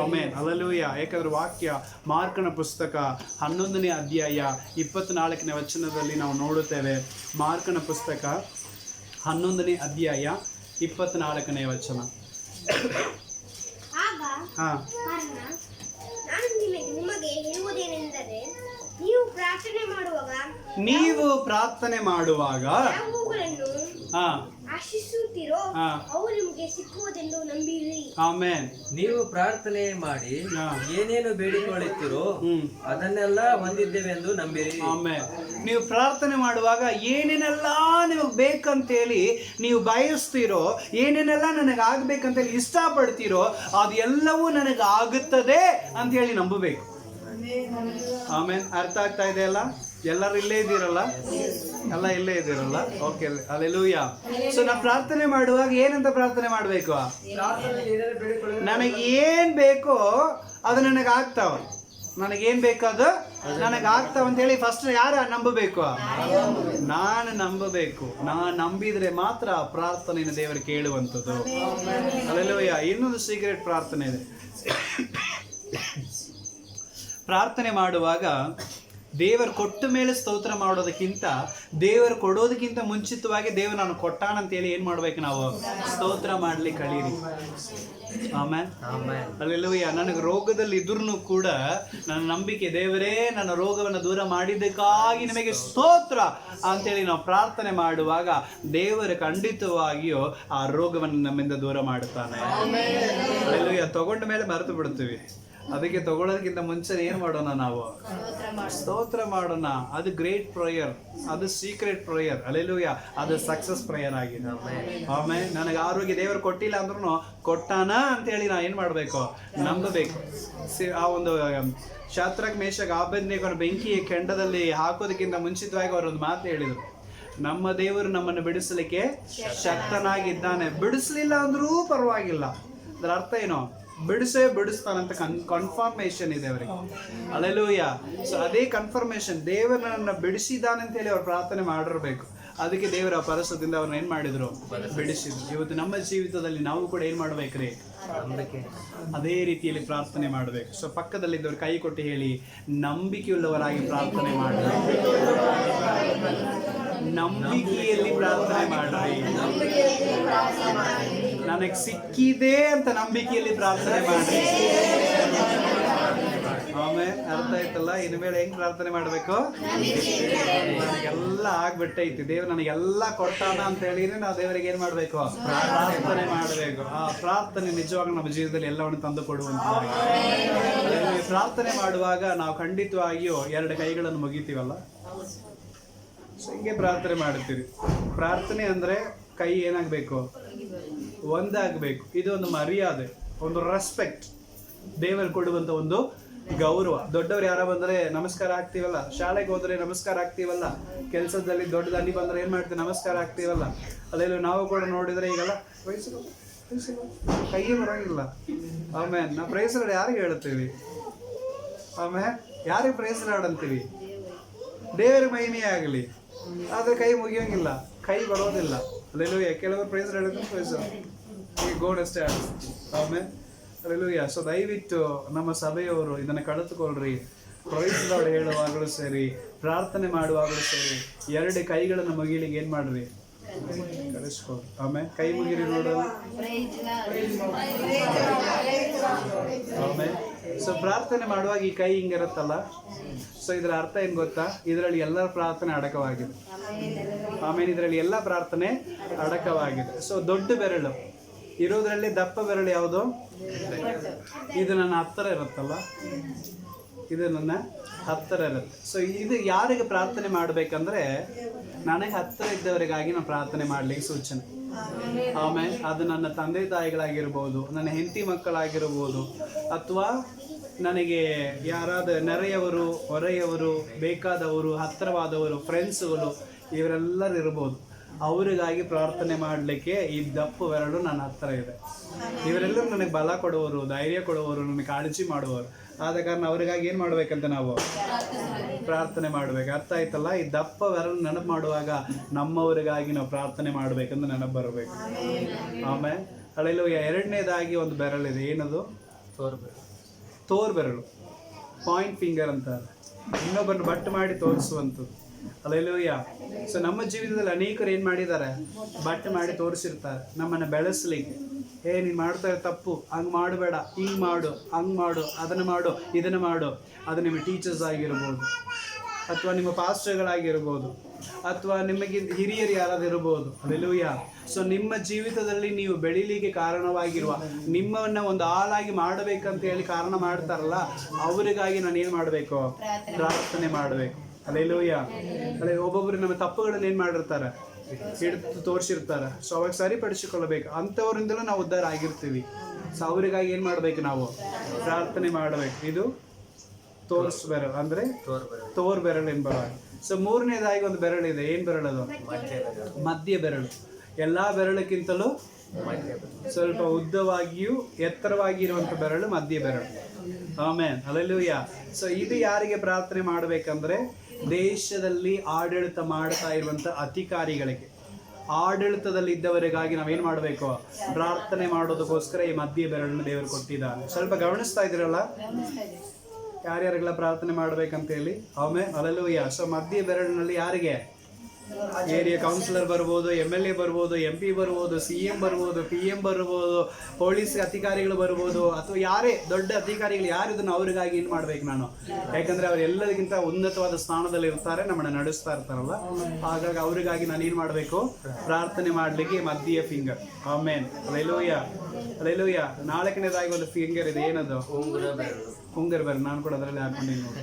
ಆಮೇನ್, ಹಲ್ಲೆಲೂಯ. ಯಾಕಂದ್ರೆ ವಾಕ್ಯ ಮಾರ್ಕನ ಪುಸ್ತಕ 11ನೇ ಅಧ್ಯಾಯ 24ನೇ ವಚನದಲ್ಲಿ ನಾವು ನೋಡುತ್ತೇವೆ. ಮಾರ್ಕನ ಪುಸ್ತಕ 11ನೇ ಅಧ್ಯಾಯ 24ನೇ ವಚನ. ಆಗ ಕಾರಣ ನಾನು ನಿಮಗೆ ಹೇಳುವುದೇನೆಂದರೆ, ನೀವು ಪ್ರಾರ್ಥನೆ ಮಾಡುವಾಗ ಯಾವುಗಳನ್ನು ಆಶಿಸುತ್ತೀರೋ ಅವು ನಿಮಗೆ ಸಿಕ್ಕುವುದೆಂದು ನಂಬಿರಿ. ಆಮೆನ್. ನೀವು ಪ್ರಾರ್ಥನೆ ಮಾಡಿ ಏನೇನು ಬೇಡಿಕೊಳ್ಳುತ್ತೀರೋ ಅದನ್ನೆಲ್ಲ ಹೊಂದಿದ್ದೇವೆ ಎಂದು ನಂಬಿರಿ. ಆಮೆನ್. ನೀವು ಪ್ರಾರ್ಥನೆ ಮಾಡುವಾಗ ಏನೇನೆಲ್ಲ ನಿಮಗೆ ಬೇಕಂತೇಳಿ ನೀವು ಬಯಸ್ತೀರೋ, ಏನೇನೆಲ್ಲ ನನಗೆ ಆಗ್ಬೇಕಂತೇಳಿ ಇಷ್ಟಪಡ್ತೀರೋ ಅದೆಲ್ಲವೂ ನನಗೆ ಆಗುತ್ತದೆ ಅಂತ ಹೇಳಿ ನಂಬಬೇಕು. ಆಮೇನ್. ಅರ್ಥ ಆಗ್ತಾ ಇದೆ ಅಲ್ಲ? ಎಲ್ಲರೂ ಇಲ್ಲೇ ಇದ್ದೀರಲ್ಲ? ಎಲ್ಲ ಇಲ್ಲೇ ಇದ್ದೀರಲ್ಲ? Okay, hallelujah. ಸೊ ನಾವು ಪ್ರಾರ್ಥನೆ ಮಾಡುವಾಗ ಏನಂತ ಪ್ರಾರ್ಥನೆ ಮಾಡಬೇಕು? ನನಗೆ ಏನ್ ಬೇಕೋ ಅದು ನನಗೆ ಆಗ್ತಾವ, ನನಗೇನ್ ಬೇಕಾದ ನನಗೆ ಆಗ್ತಾವ ಅಂತ ಹೇಳಿ ಫಸ್ಟ್ ಯಾರು ನಂಬಬೇಕು? ನಾನು ನಂಬಬೇಕು. ನಾನು ನಂಬಿದ್ರೆ ಮಾತ್ರ ಪ್ರಾರ್ಥನೆಯನ್ನು ದೇವರು ಕೇಳುವಂಥದ್ದು. ಹಲ್ಲೆಲೂಯಾ. ಇನ್ನೊಂದು ಸೀಕ್ರೆಟ್ ಪ್ರಾರ್ಥನೆ ಇದೆ. ಪ್ರಾರ್ಥನೆ ಮಾಡುವಾಗ ದೇವರು ಕೊಟ್ಟ ಮೇಲೆ ಸ್ತೋತ್ರ ಮಾಡೋದಕ್ಕಿಂತ, ದೇವರು ಕೊಡೋದಕ್ಕಿಂತ ಮುಂಚಿತವಾಗಿ ದೇವರು ನಾನು ಕೊಟ್ಟಾನಂತೇಳಿ ಏನು ಮಾಡ್ಬೇಕು? ನಾವು ಸ್ತೋತ್ರ ಮಾಡ್ಲಿಕ್ಕೆ ಕಲೀರಿ. ಆಮೇಲೆ ಹಲ್ಲೆಲೂಯಾ. ನನಗೆ ರೋಗದಲ್ಲಿ ಇದ್ರೂ ಕೂಡ ನನ್ನ ನಂಬಿಕೆ, ದೇವರೇ ನನ್ನ ರೋಗವನ್ನು ದೂರ ಮಾಡಿದ್ದಕ್ಕಾಗಿ ನಿಮಗೆ ಸ್ತೋತ್ರ ಅಂತೇಳಿ ನಾವು ಪ್ರಾರ್ಥನೆ ಮಾಡುವಾಗ ದೇವರು ಖಂಡಿತವಾಗಿಯೂ ಆ ರೋಗವನ್ನು ನಮ್ಮಿಂದ ದೂರ ಮಾಡುತ್ತಾನೆ. ಹಲ್ಲೆಲೂಯಾ. ತಗೊಂಡ ಮೇಲೆ ಮರೆತು ಬಿಡ್ತೀವಿ. ಅದಕ್ಕೆ ತಗೊಳ್ಳೋದಕ್ಕಿಂತ ಮುಂಚೆ ಏನು ಮಾಡೋಣ? ನಾವು ಸ್ತೋತ್ರ ಮಾಡೋಣ. ಅದು ಗ್ರೇಟ್ ಪ್ರೇಯರ್, ಅದು ಸೀಕ್ರೆಟ್ ಪ್ರೇಯರ್. ಹಲ್ಲೆಲೂಯಾ. ಅದು ಸಕ್ಸಸ್ ಪ್ರೇಯರ್ ಆಗಿದೆ. ಆಮೇಲೆ ನನಗೆ ಆರೋಗ್ಯ ದೇವರು ಕೊಟ್ಟಿಲ್ಲ ಅಂದ್ರೂ ಕೊಟ್ಟಾನ ಅಂತೇಳಿ ನಾವು ಏನು ಮಾಡಬೇಕು? ನಂಬಬೇಕು. ಆ ಒಂದು ಶಾದ್ರಕ್ ಮೇಷಕ್ ಆಬೇದ್ನೆಗೋನ ಬೆಂಕಿಯ ಕೆಂಡದಲ್ಲಿ ಹಾಕೋದಕ್ಕಿಂತ ಮುಂಚಿತವಾಗಿ ಅವರೊಂದು ಮಾತು ಹೇಳಿದರು, ನಮ್ಮ ದೇವರು ನಮ್ಮನ್ನು ಬಿಡಿಸಲಿಕ್ಕೆ ಶಕ್ತನಾಗಿದ್ದಾನೆ. ಬಿಡಿಸ್ಲಿಲ್ಲ ಅಂದ್ರೂ ಪರವಾಗಿಲ್ಲ. ಅದರ ಅರ್ಥ ಏನು? ಬಿಡಿಸ್ತಾನಂತ ಕನ್ಫರ್ಮೇಶನ್ ಇದೆ ಅವರಿಗೆ. ಹಲ್ಲೆಲೂಯಾ. ಸೊ ಅದೇ ಕನ್ಫರ್ಮೇಶನ್, ದೇವರನ್ನ ಬಿಡಿಸಿದಾನೆ ಅಂತ ಹೇಳಿ ಅವ್ರು ಪ್ರಾರ್ಥನೆ ಮಾಡಿರ್ಬೇಕು. ಅದಕ್ಕೆ ದೇವರ ಪರಸದಿಂದ ಅವ್ರನ್ನ ಏನ್ ಮಾಡಿದ್ರು? ಬಿಡಿಸಿದ್ರು. ಇವತ್ತು ನಮ್ಮ ಜೀವಿತದಲ್ಲಿ ನಾವು ಕೂಡ ಏನ್ ಮಾಡ್ಬೇಕ್ರಿ? ಅದೇ ರೀತಿಯಲ್ಲಿ ಪ್ರಾರ್ಥನೆ ಮಾಡಬೇಕು. ಸೊ ಪಕ್ಕದಲ್ಲಿದ್ದವ್ರು ಕೈ ಕೊಟ್ಟು ಹೇಳಿ, ನಂಬಿಕೆಯುಳ್ಳವರಾಗಿ ಪ್ರಾರ್ಥನೆ ಮಾಡಬೇಕು. ನಂಬಿಕೆಯಲ್ಲಿ ಪ್ರಾರ್ಥನೆ ಮಾಡ್ರಿ. ನನಗೆ ಸಿಕ್ಕಿದೆ ಅಂತ ನಂಬಿಕೆಯಲ್ಲಿ ಪ್ರಾರ್ಥನೆ ಮಾಡ್ರಿ. ಆಮೇಲೆ ಅರ್ಥ ಆಯ್ತಲ್ಲ? ಇನ್ಮೇಲೆ ಹೆಂಗ್ ಪ್ರಾರ್ಥನೆ ಮಾಡ್ಬೇಕು? ನನಗೆಲ್ಲ ಆಗ್ಬಿಟ್ಟೈತಿ, ದೇವ್ರು ನನಗೆಲ್ಲ ಕೊಟ್ಟಾನ ಅಂತ ಹೇಳಿದ್ರೆ ನಾವು ದೇವರಿಗೆ ಏನ್ ಮಾಡ್ಬೇಕು? ಪ್ರಾರ್ಥನೆ ಮಾಡಬೇಕು. ಆ ಪ್ರಾರ್ಥನೆ ನಿಜವಾಗ ನಮ್ಮ ಜೀವಿತದಲ್ಲಿ ಎಲ್ಲವನ್ನು ತಂದು ಕೊಡುವಂತ. ಪ್ರಾರ್ಥನೆ ಮಾಡುವಾಗ ನಾವು ಖಂಡಿತವಾಗಿಯೂ 2 ಕೈಗಳನ್ನು ಮುಗಿತೀವಲ್ಲ, ಹಿಂಗೆ ಪ್ರಾರ್ಥನೆ ಮಾಡುತ್ತೀವಿ. ಪ್ರಾರ್ಥನೆ ಅಂದ್ರೆ ಕೈ ಏನಾಗಬೇಕು? ಒಂದಾಗಬೇಕು. ಇದು ಒಂದು ಮರ್ಯಾದೆ, ಒಂದು ರೆಸ್ಪೆಕ್ಟ್, ದೇವರು ಕೊಡುವಂತ ಒಂದು ಗೌರವ. ದೊಡ್ಡವ್ರು ಯಾರ ಬಂದ್ರೆ ನಮಸ್ಕಾರ ಆಗ್ತೀವಲ್ಲ, ಶಾಲೆಗೆ ಹೋದ್ರೆ ನಮಸ್ಕಾರ ಆಗ್ತೀವಲ್ಲ, ಕೆಲಸದಲ್ಲಿ ದೊಡ್ಡ ದಂಡಿ ಬಂದ್ರೆ ಏನ್ ಮಾಡ್ತೀವಿ? ನಮಸ್ಕಾರ ಆಗ್ತೀವಲ್ಲ. ಅಲ್ಲೆಲ್ಲ ನಾವು ಕೂಡ ನೋಡಿದ್ರೆ ಈಗಲ್ಲ ಕೈಗೆ ಬರೋಂಗಿಲ್ಲ. ಆಮೇಲೆ ನಾವು ಪ್ರೈಸ್ ಲಾರ್ಡ್ ಯಾರಿಗೆ ಹೇಳ್ತೀವಿ? ಆಮೇಲೆ ಯಾರಿಗೆ ಪ್ರೈಸ್ ಲಾರ್ಡ್ ಅಂತೀವಿ? ದೇವರ ಮಹಿಮೆ ಆಗಲಿ, ಆದ್ರೆ ಕೈ ಮುಗಿಯೋಂಗಿಲ್ಲ, ಕೈ ಬರೋದಿಲ್ಲ. ಅಲ್ಲೆಲ್ಲೂಯ್ಯ. ಕೆಲವರು ಪ್ರೈಸ್ ಹೇಳಿದ್ರೆ ಪ್ರೈಸ್ ಗೋಡ್ ಅಷ್ಟೇ ಆಡಿಸ್ತೀವಿ. ಆಮೇಲೆ ಅಲ್ಲೆಲ್ಲೂಯ್ಯ. ಸೊ ದಯವಿಟ್ಟು ನಮ್ಮ ಸಭೆಯವರು ಇದನ್ನ ಕಳೆದುಕೊಳ್ಳ್ರಿ. ಪ್ರೈಸ್ ಲಾರ್ಡ್ ಹೇಳುವಾಗಲೂ ಸರಿ, ಪ್ರಾರ್ಥನೆ ಮಾಡುವಾಗಲೂ ಸರಿ, 2 ಕೈಗಳನ್ನು ಮುಗಿಲಿಗೆ ಏನ್ ಮಾಡ್ರಿ? ಕಳಿಸ್ಕೊಡ್ರಿ. ಆಮೇಲೆ ಕೈ ಮುಗಿರಿ ನೋಡೋದು. ಆಮೇಲೆ ಸೊ ಪ್ರಾರ್ಥನೆ ಮಾಡುವಾಗ ಈ ಕೈ ಹಿಂಗಿರುತ್ತಲ್ಲ, ಸೊ ಇದರ ಅರ್ಥ ಏನ್ ಗೊತ್ತಾ? ಇದರಲ್ಲಿ ಎಲ್ಲರ ಪ್ರಾರ್ಥನೆ ಅಡಕವಾಗಿದೆ. ಆಮೇಲೆ ಇದರಲ್ಲಿ ಎಲ್ಲ ಪ್ರಾರ್ಥನೆ ಅಡಕವಾಗಿದೆ. ಸೊ ದೊಡ್ಡ ಬೆರಳು ಇರೋದ್ರಲ್ಲಿ ದಪ್ಪ ಬೆರಳು ಯಾವುದು? ಇದು ನನ್ನ ಹತ್ತಿರ ಇರುತ್ತಲ್ಲ, ಇದು ನನ್ನ ಹತ್ತಿರ ಇರುತ್ತೆ. ಸೊ ಇದು ಯಾರಿಗೆ ಪ್ರಾರ್ಥನೆ ಮಾಡ್ಬೇಕಂದ್ರೆ, ನನಗೆ ಹತ್ತಿರ ಇದ್ದವರಿಗಾಗಿ ನಾನು ಪ್ರಾರ್ಥನೆ ಮಾಡ್ಲಿಕ್ಕೆ ಸೂಚನೆ. ಆಮೇಲೆ ಅದು ನನ್ನ ತಂದೆ ತಾಯಿಗಳಾಗಿರ್ಬೋದು, ನನ್ನ ಹೆಂಡತಿ ಮಕ್ಕಳಾಗಿರ್ಬೋದು, ಅಥವಾ ನನಗೆ ಯಾರಾದ ನೆರೆಯವರು, ಹೊರೆಯವರು, ಬೇಕಾದವರು, ಹತ್ತಿರವಾದವರು, ಫ್ರೆಂಡ್ಸ್ಗಳು ಇವರೆಲ್ಲರೂ ಇರ್ಬೋದು. ಅವರಿಗಾಗಿ ಪ್ರಾರ್ಥನೆ ಮಾಡಲಿಕ್ಕೆ ಈ ದಪ್ಪು ಬೆರಳು ನನ್ನ ಹತ್ತಿರ ಇದೆ. ಇವರೆಲ್ಲರೂ ನನಗೆ ಬಲ ಕೊಡುವವರು, ಧೈರ್ಯ ಕೊಡುವವರು, ನನಗೆ ಕಾಳಜಿ ಮಾಡುವವರು. ಆದ ಕಾರಣ ಅವರಿಗಾಗಿ ಏನು ಮಾಡಬೇಕಂತ ನಾವು ಪ್ರಾರ್ಥನೆ ಮಾಡಬೇಕು. ಅರ್ಥ ಆಯ್ತಲ್ಲ? ಈ ದಪ್ಪ ಬೆರಳು ನೆನಪು ಮಾಡುವಾಗ ನಮ್ಮವರಿಗಾಗಿ ನಾವು ಪ್ರಾರ್ಥನೆ ಮಾಡಬೇಕಂತ ನೆನಪು ಬರಬೇಕು. ಆಮೇಲೆ ಹಲ್ಲೆಲೂಯಾ. ಎರಡನೇದಾಗಿ ಒಂದು ಬೆರಳಿದೆ, ಏನದು? ತೋರ್ ಬೆರಳು, ಪಾಯಿಂಟ್ ಫಿಂಗರ್ ಅಂತಾರೆ. ಇನ್ನೊಬ್ಬರನ್ನು ಬಟ್ಟು ಮಾಡಿ ತೋರಿಸುವಂಥದ್ದು. ಹಲ್ಲೆಲೂಯಾ. ಸೊ ನಮ್ಮ ಜೀವಿತದಲ್ಲಿ ಅನೇಕರು ಏನು ಮಾಡಿದ್ದಾರೆ? ಬಟ್ಟು ಮಾಡಿ ತೋರಿಸಿರ್ತಾರೆ ನಮ್ಮನ್ನು ಬೆಳೆಸಲಿಕ್ಕೆ. ನೀನು ಮಾಡ್ತಾ ಇರೋ ತಪ್ಪು, ಹಂಗೆ ಮಾಡಬೇಡ, ಹಿಂಗೆ ಮಾಡು, ಹಂಗೆ ಮಾಡು, ಅದನ್ನು ಮಾಡು, ಇದನ್ನು ಮಾಡು. ಅದು ನಿಮ್ಮ ಟೀಚರ್ಸ್ ಆಗಿರ್ಬೋದು, ಅಥವಾ ನಿಮ್ಮ ಪಾಸ್ಟರ್ಗಳಾಗಿರ್ಬೋದು, ಅಥವಾ ನಿಮಗೆ ಹಿರಿಯರು ಯಾರಾದ್ರು ಇರ್ಬೋದು. ಹಲ್ಲೆಲೂಯಾ. ಸೊ ನಿಮ್ಮ ಜೀವಿತದಲ್ಲಿ ನೀವು ಬೆಳೀಲಿಕ್ಕೆ ಕಾರಣವಾಗಿರುವ, ನಿಮ್ಮನ್ನು ಒಂದು ಆಳಾಗಿ ಮಾಡಬೇಕಂತ ಹೇಳಿ ಕಾರಣ ಮಾಡ್ತಾರಲ್ಲ, ಅವರಿಗಾಗಿ ನಾನು ಏನು ಮಾಡಬೇಕು? ಪ್ರಾರ್ಥನೆ ಮಾಡಬೇಕು. ಹಲ್ಲೆಲೂಯಾ. ಒಬ್ಬೊಬ್ಬರು ನಮ್ಮ ತಪ್ಪುಗಳನ್ನು ಏನು ಮಾಡಿರ್ತಾರೆ? ಹಿಡಿದು ತೋರಿಸಿರ್ತಾರೆ. ಸೊ ಅವಾಗ ಸರಿಪಡಿಸಿಕೊಳ್ಳಬೇಕು. ಅಂಥವರಿಂದಲೂ ನಾವು ಉದ್ಧಾರ ಆಗಿರ್ತೀವಿ. ಸೊ ಅವರಿಗಾಗಿ ಏನು ಮಾಡಬೇಕು? ನಾವು ಪ್ರಾರ್ಥನೆ ಮಾಡಬೇಕು. ಇದು ತೋರ್ಸ್ ಬೆರಳು, ಅಂದರೆ ತೋರ್ ಬೆರಳು ಎಂಬುವಾಗ. ಸೊ ಮೂರನೇದಾಗಿ ಒಂದು ಬೆರಳಿದೆ. ಏನು ಬೆರಳದು? ಮಧ್ಯ ಬೆರಳು. ಎಲ್ಲ ಬೆರಳಕ್ಕಿಂತಲೂ ಸ್ವಲ್ಪ ಉದ್ದವಾಗಿಯೂ ಎತ್ತರವಾಗಿರುವಂಥ ಬೆರಳು ಮಧ್ಯ ಬೆರಳು. ಆಮೆನ್. ಹಲ್ಲೆಲೂಯಾ. ಸೊ ಇದು ಯಾರಿಗೆ ಪ್ರಾರ್ಥನೆ ಮಾಡಬೇಕಂದ್ರೆ, ದೇಶದಲ್ಲಿ ಆಡಳಿತ ಮಾಡ್ತಾ ಇರುವಂಥ ಅಧಿಕಾರಿಗಳಿಗೆ, ಆಡಳಿತದಲ್ಲಿ ಇದ್ದವರಿಗಾಗಿ ನಾವೇನು ಮಾಡಬೇಕು? ಪ್ರಾರ್ಥನೆ ಮಾಡೋದಕ್ಕೋಸ್ಕರ ಈ ಮಧ್ಯ ಬೆರಳನ್ನು ದೇವರು ಕೊಟ್ಟಿದ್ದಾನೆ. ಸ್ವಲ್ಪ ಗಮನಿಸ್ತಾ ಇದ್ದೀರಲ್ಲ ಯಾರ್ಯಾರಿಗೆಲ್ಲ ಪ್ರಾರ್ಥನೆ ಮಾಡ್ಬೇಕಂತ ಹೇಳಿ. ಆಮೇಲೆ ಹಲ್ಲೆಲೂಯಾ. ಸೊ ಮಧ್ಯ ಬೆರಳಿನಲ್ಲಿ ಯಾರಿಗೆ? ಏರಿಯಾ ಕೌನ್ಸಿಲರ್ ಬರ್ಬೋದು, MLA ಬರ್ಬೋದು, MP ಬರ್ಬೋದು, CM ಬರ್ಬೋದು, PM ಬರ್ಬೋದು, ಪೊಲೀಸ್ ಅಧಿಕಾರಿಗಳು ಬರ್ಬೋದು, ಅಥವಾ ಯಾರೇ ದೊಡ್ಡ ಅಧಿಕಾರಿಗಳು ಯಾರಿದನ್ನು ಅವ್ರಿಗಾಗಿ ಏನು ಮಾಡ್ಬೇಕು ನಾನು? ಯಾಕಂದರೆ ಅವ್ರು ಎಲ್ಲರಿಗಿಂತ ಉನ್ನತವಾದ ಸ್ಥಾನದಲ್ಲಿ ಇರ್ತಾರೆ, ನಮ್ಮನ್ನು ನಡೆಸ್ತಾ ಇರ್ತಾರಲ್ಲ. ಹಾಗಾಗಿ ಅವರಿಗಾಗಿ ನಾನು ಏನು ಮಾಡಬೇಕು? ಪ್ರಾರ್ಥನೆ ಮಾಡಲಿಕ್ಕೆ ಮಧ್ಯ ಫಿಂಗರ್. ಆಮೇನ್. ಹಲ್ಲೆಲೂಯಾ. ಹಲ್ಲೆಲೂಯಾ. ನಾಲ್ಕನೇದಾಗಿ ಒಂದು ಫಿಂಗರ್ ಇದೆ. ಏನದು? ಉಂಗುರ ಬೆರಳು. ನಾನು ಕೂಡ ಅದರಲ್ಲಿ ಹಾಕೊಂಡಿದ್ದೀನಿ ನೋಡಿ.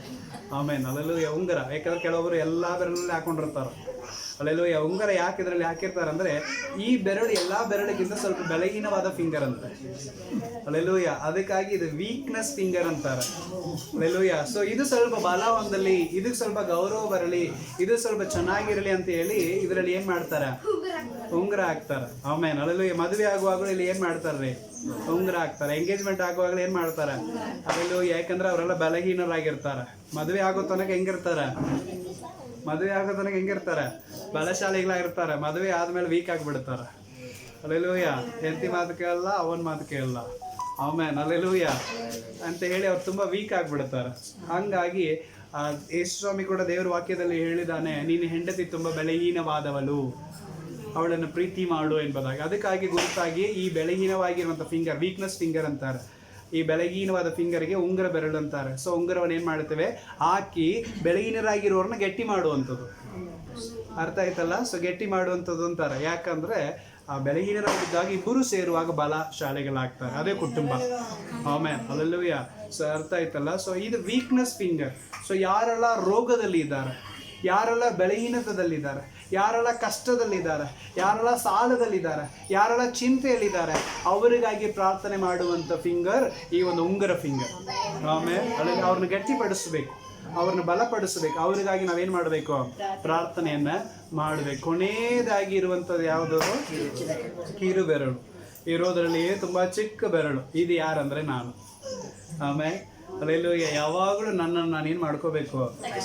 ಆಮೇನ್. ಹಲ್ಲೆಲೂಯಾ. ಉಂಗುರ. ಯಾಕಂದ್ರೆ ಕೆಲವೊಬ್ಬರು ಎಲ್ಲ ಬೆರಳಲ್ಲಿ ಹಾಕೊಂಡಿರ್ತಾರೆ. ಹಲ್ಲೆಲೂಯಾ. ಉಂಗುರ ಯಾಕೆ ಇದರಲ್ಲಿ ಹಾಕಿರ್ತಾರೆ ಅಂದರೆ, ಈ ಬೆರಳು ಎಲ್ಲ ಬೆರಳಿಗಿಂತ ಸ್ವಲ್ಪ ಬಲಹೀನವಾದ ಫಿಂಗರ್ ಅಂತ. ಹಲ್ಲೆಲೂಯಾ. ಅದಕ್ಕಾಗಿ ಇದು ವೀಕ್ನೆಸ್ ಫಿಂಗರ್ ಅಂತಾರೆ. ಹಲ್ಲೆಲೂಯಾ. ಸೊ ಇದು ಸ್ವಲ್ಪ ಬಲ ಹೊಂದಲಿ, ಇದಕ್ಕೆ ಸ್ವಲ್ಪ ಗೌರವ ಬರಲಿ, ಇದು ಸ್ವಲ್ಪ ಚೆನ್ನಾಗಿರಲಿ ಅಂತ ಹೇಳಿ ಇದರಲ್ಲಿ ಏನು ಮಾಡ್ತಾರೆ? ಉಂಗುರ ಹಾಕ್ತಾರೆ. ಆಮೇನ್. ಹಲ್ಲೆಲೂಯಾ. ಮದುವೆ ಆಗುವಾಗಲೂ ಇಲ್ಲಿ ಏನು ಮಾಡ್ತಾರೆ? ಉಂಗುರ ಹಾಕ್ತಾರೆ. ಎಂಗೇಜ್ಮೆಂಟ್ ಆಗುವಾಗಲೂ ಏನು ಮಾಡ್ತಾರೆ? ಹಲ್ಲೆಲೂಯಾ. ಯಾಕಂದ್ರೆ ಅವರೆಲ್ಲ ಬಲಹೀನರಾಗಿರ್ತಾರೆ. ಮದುವೆ ಆಗೋ ತನಕ ಹೆಂಗಿರ್ತಾರೆ? ಬಲಶಾಲಿಗಳಾಗಿರ್ತಾರೆ. ಮದುವೆ ಆದ್ಮೇಲೆ ವೀಕ್ ಆಗಿಬಿಡ್ತಾರೆ. ಹಲ್ಲೆಲೂಯಾ. ಹೆಂಡತಿ ಮಾತು ಕೇಳಲ್ಲ, ಅವನ ಮಾತು ಕೇಳಲ್ಲ. ಆಮೇನ್. ಹಲ್ಲೆಲೂಯಾ ಅಂತ ಹೇಳಿ ಅವ್ರು ತುಂಬ ವೀಕ್ ಆಗಿಬಿಡ್ತಾರೆ. ಹಾಗಾಗಿ ಯೇಸು ಸ್ವಾಮಿ ಕೂಡ ದೇವರ ವಾಕ್ಯದಲ್ಲಿ ಹೇಳಿದಾನೆ, ನೀನು ಹೆಂಡತಿ ತುಂಬ ಬಲಹೀನವಾದವಳು, ಅವಳನ್ನು ಪ್ರೀತಿ ಮಾಡು ಎಂಬುದಾಗಿ. ಅದಕ್ಕಾಗಿ ಗುರುತಾಗಿ ಈ ಬಲಹೀನವಾಗಿರುವಂಥ ಫಿಂಗರ್, ವೀಕ್ನೆಸ್ ಫಿಂಗರ್ ಅಂತಾರೆ. ಈ ಬಲಹೀನವಾದ ಫಿಂಗರ್ಗೆ ಉಂಗುರ ಬೆರಳು ಅಂತಾರೆ. ಸೊ ಉಂಗುರವನ್ನು ಏನು ಮಾಡ್ತೇವೆ? ಹಾಕಿ ಬಲಹೀನರಾಗಿರೋರನ್ನ ಗಟ್ಟಿ ಮಾಡುವಂಥದ್ದು. ಅರ್ಥ ಆಯ್ತಲ್ಲ? ಸೊ ಗಟ್ಟಿ ಮಾಡುವಂಥದ್ದು ಅಂತಾರೆ. ಯಾಕಂದರೆ ಆ ಬಲಹೀನರಾಗಿದ್ದಾಗ ಇಬ್ಬರು ಸೇರುವಾಗ ಬಲಶಾಲಿಗಳಾಗ್ತಾರೆ. ಅದೇ ಕುಟುಂಬ. ಆಮೇನ್. ಹಲ್ಲೆಲೂಯಾ. ಸೊ ಅರ್ಥ ಆಯ್ತಲ್ಲ? ಸೊ ಇದು ವೀಕ್ನೆಸ್ ಫಿಂಗರ್. ಸೊ ಯಾರೆಲ್ಲ ರೋಗದಲ್ಲಿ ಇದ್ದಾರೆ, ಯಾರೆಲ್ಲ ಬಲಹೀನತದಲ್ಲಿದ್ದಾರೆ, ಯಾರೆಲ್ಲ ಕಷ್ಟದಲ್ಲಿದ್ದಾರೆ, ಯಾರೆಲ್ಲ ಸಾಲದಲ್ಲಿದ್ದಾರೆ, ಯಾರೆಲ್ಲ ಚಿಂತೆಯಲ್ಲಿದ್ದಾರೆ, ಅವರಿಗಾಗಿ ಪ್ರಾರ್ಥನೆ ಮಾಡುವಂಥ ಫಿಂಗರ್ ಈ ಒಂದು ಉಂಗುರ ಫಿಂಗರ್. ಆಮೇಲೆ ಅವ್ರನ್ನ ಗಟ್ಟಿಪಡಿಸಬೇಕು, ಅವ್ರನ್ನ ಬಲಪಡಿಸಬೇಕು. ಅವರಿಗಾಗಿ ನಾವೇನು ಮಾಡಬೇಕು? ಪ್ರಾರ್ಥನೆಯನ್ನು ಮಾಡಬೇಕು. ಕೊನೆಯದಾಗಿ ಇರುವಂಥದ್ದು ಯಾವುದು? ಕಿರು ಬೆರಳು. ಇರೋದ್ರಲ್ಲಿ ತುಂಬ ಚಿಕ್ಕ ಬೆರಳು. ಇದು ಯಾರಂದರೆ ನಾನು. ಆಮೇಲೆ ಹಲ್ಲೆಲೂಯಾ. ಯಾವಾಗಲೂ ನನ್ನನ್ನು ನಾನೇನು ಮಾಡ್ಕೋಬೇಕು?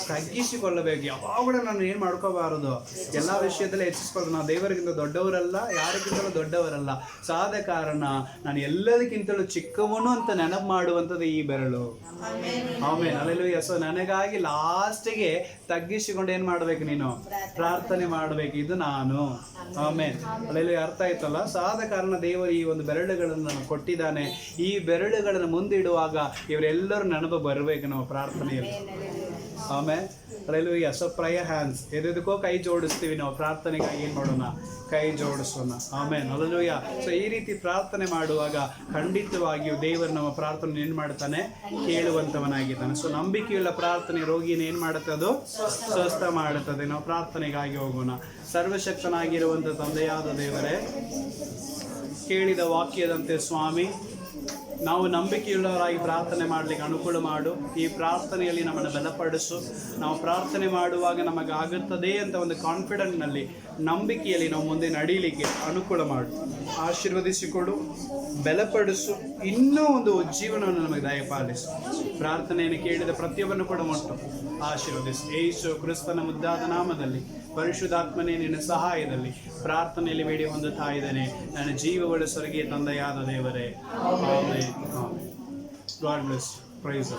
ತಗ್ಗಿಸಿಕೊಳ್ಳಬೇಕು. ಯಾವಾಗಲೂ ನಾನು ಏನು ಮಾಡ್ಕೋಬಾರದು? ಎಲ್ಲ ವಿಷಯದಲ್ಲೇ ಹೆಚ್ಚಿಸ್ಕೊಳ್ಳೋದು. ನಾವು ದೇವರಿಗಿಂತ ದೊಡ್ಡವರಲ್ಲ, ಯಾರಿಗಿಂತಲೂ ದೊಡ್ಡವರಲ್ಲ. ಸಾದ ಕಾರಣ ನಾನು ಎಲ್ಲದಕ್ಕಿಂತಲೂ ಚಿಕ್ಕವನು ಅಂತ ನೆನಪು ಮಾಡುವಂಥದ್ದು ಈ ಬೆರಳು. ಆಮೇನ್. ಹಲ್ಲೆಲೂಯಾ. ಸೊ ನನಗಾಗಿ ಲಾಸ್ಟಿಗೆ ತಗ್ಗಿಸಿಕೊಂಡು ಏನು ಮಾಡಬೇಕು? ನೀನು ಪ್ರಾರ್ಥನೆ ಮಾಡಬೇಕು. ಇದು ನಾನು. ಆಮೇನ್. ಹಲ್ಲೆಲೂಯಾ. ಅರ್ಥ ಆಯ್ತಲ್ಲ? ಸಾದ ಕಾರಣ ದೇವರು ಈ ಒಂದು ಬೆರಳುಗಳನ್ನು ನನಗೆ ಕೊಟ್ಟಿದ್ದಾನೆ. ಈ ಬೆರಳುಗಳನ್ನು ಮುಂದಿಡುವಾಗ ಇವರೆಲ್ಲರೂ ನೆನಪು ಬರಬೇಕು ನಾವು ಪ್ರಾರ್ಥನೆಯಲ್ಲಿ. ಆಮೇಲೆ ಹಲ್ಲೆಲೂಯಾ. ಸೊ ಪ್ರೇಯರ್ ಹ್ಯಾಂಡ್ಸ್, ಎದಕ್ಕೋ ಕೈ ಜೋಡಿಸ್ತೀವಿ ನಾವು ಪ್ರಾರ್ಥನೆಗಾಗಿ. ಏನು ಮಾಡೋಣ? ಕೈ ಜೋಡಿಸೋಣ. ಆಮೇನ್. ಹಲ್ಲೆಲೂಯಾ. ಸೊ ಈ ರೀತಿ ಪ್ರಾರ್ಥನೆ ಮಾಡುವಾಗ ಖಂಡಿತವಾಗಿಯೂ ದೇವರು ನಮ್ಮ ಪ್ರಾರ್ಥನೆ ಏನು ಮಾಡ್ತಾನೆ? ಕೇಳುವಂಥವನಾಗಿದ್ದಾನೆ. ಸೊ ನಂಬಿಕೆಯುಳ್ಳ ಪ್ರಾರ್ಥನೆ ರೋಗಿನ ಏನು ಮಾಡುತ್ತೆ? ಅದು ಸ್ವಸ್ಥ ಮಾಡುತ್ತದೆ. ನಾವು ಪ್ರಾರ್ಥನೆಗಾಗಿ ಹೋಗೋಣ. ಸರ್ವಶಕ್ತನಾಗಿರುವಂಥ ತಂದೆಯಾದ ದೇವರೇ, ಕೇಳಿದ ವಾಕ್ಯದಂತೆ ಸ್ವಾಮಿ ನಾವು ನಂಬಿಕೆಯುಳ್ಳವರಾಗಿ ಪ್ರಾರ್ಥನೆ ಮಾಡಲಿಕ್ಕೆ ಅನುಕೂಲ ಮಾಡು. ಈ ಪ್ರಾರ್ಥನೆಯಲ್ಲಿ ನಮ್ಮನ್ನು ಬಲಪಡಿಸು. ನಾವು ಪ್ರಾರ್ಥನೆ ಮಾಡುವಾಗ ನಮಗೆ ಆಗುತ್ತದೆ ಅಂತ ಒಂದು ಕಾನ್ಫಿಡೆಂಟ್ನಲ್ಲಿ, ನಂಬಿಕೆಯಲ್ಲಿ ನಾವು ಮುಂದೆ ನಡೀಲಿಕ್ಕೆ ಅನುಕೂಲ ಮಾಡು. ಆಶೀರ್ವದಿಸಿಕೊಡು, ಬಲಪಡಿಸು, ಇನ್ನೂ ಒಂದು ಜೀವನವನ್ನು ನಮಗೆ ದಯಪಾಲಿಸು. ಪ್ರಾರ್ಥನೆಯನ್ನು ಕೇಳಿದ ಪ್ರತಿಯೊಬ್ಬರನ್ನು ಕೂಡ ಮುಟ್ಟು ಆಶೀರ್ವದಿಸು. ಯೇಸು ಕ್ರಿಸ್ತನ ಮುದ್ದಾದ ನಾಮದಲ್ಲಿ, ಪರಿಶುದ್ಧಾತ್ಮನೇ ನಿನ್ನ ಸಹಾಯದಲ್ಲಿ ಪ್ರಾರ್ಥನೆಯಲ್ಲಿ ಬೇಡಿ ಹೊಂದುತ್ತಾ ಇದ್ದೇನೆ, ನನ್ನ ಜೀವಗಳ ಸ್ವರ್ಗೀಯ ತಂದೆಯಾದ ದೇವರೇ. ಆಮೆನ್. God bless. ಪ್ರೈಸ್.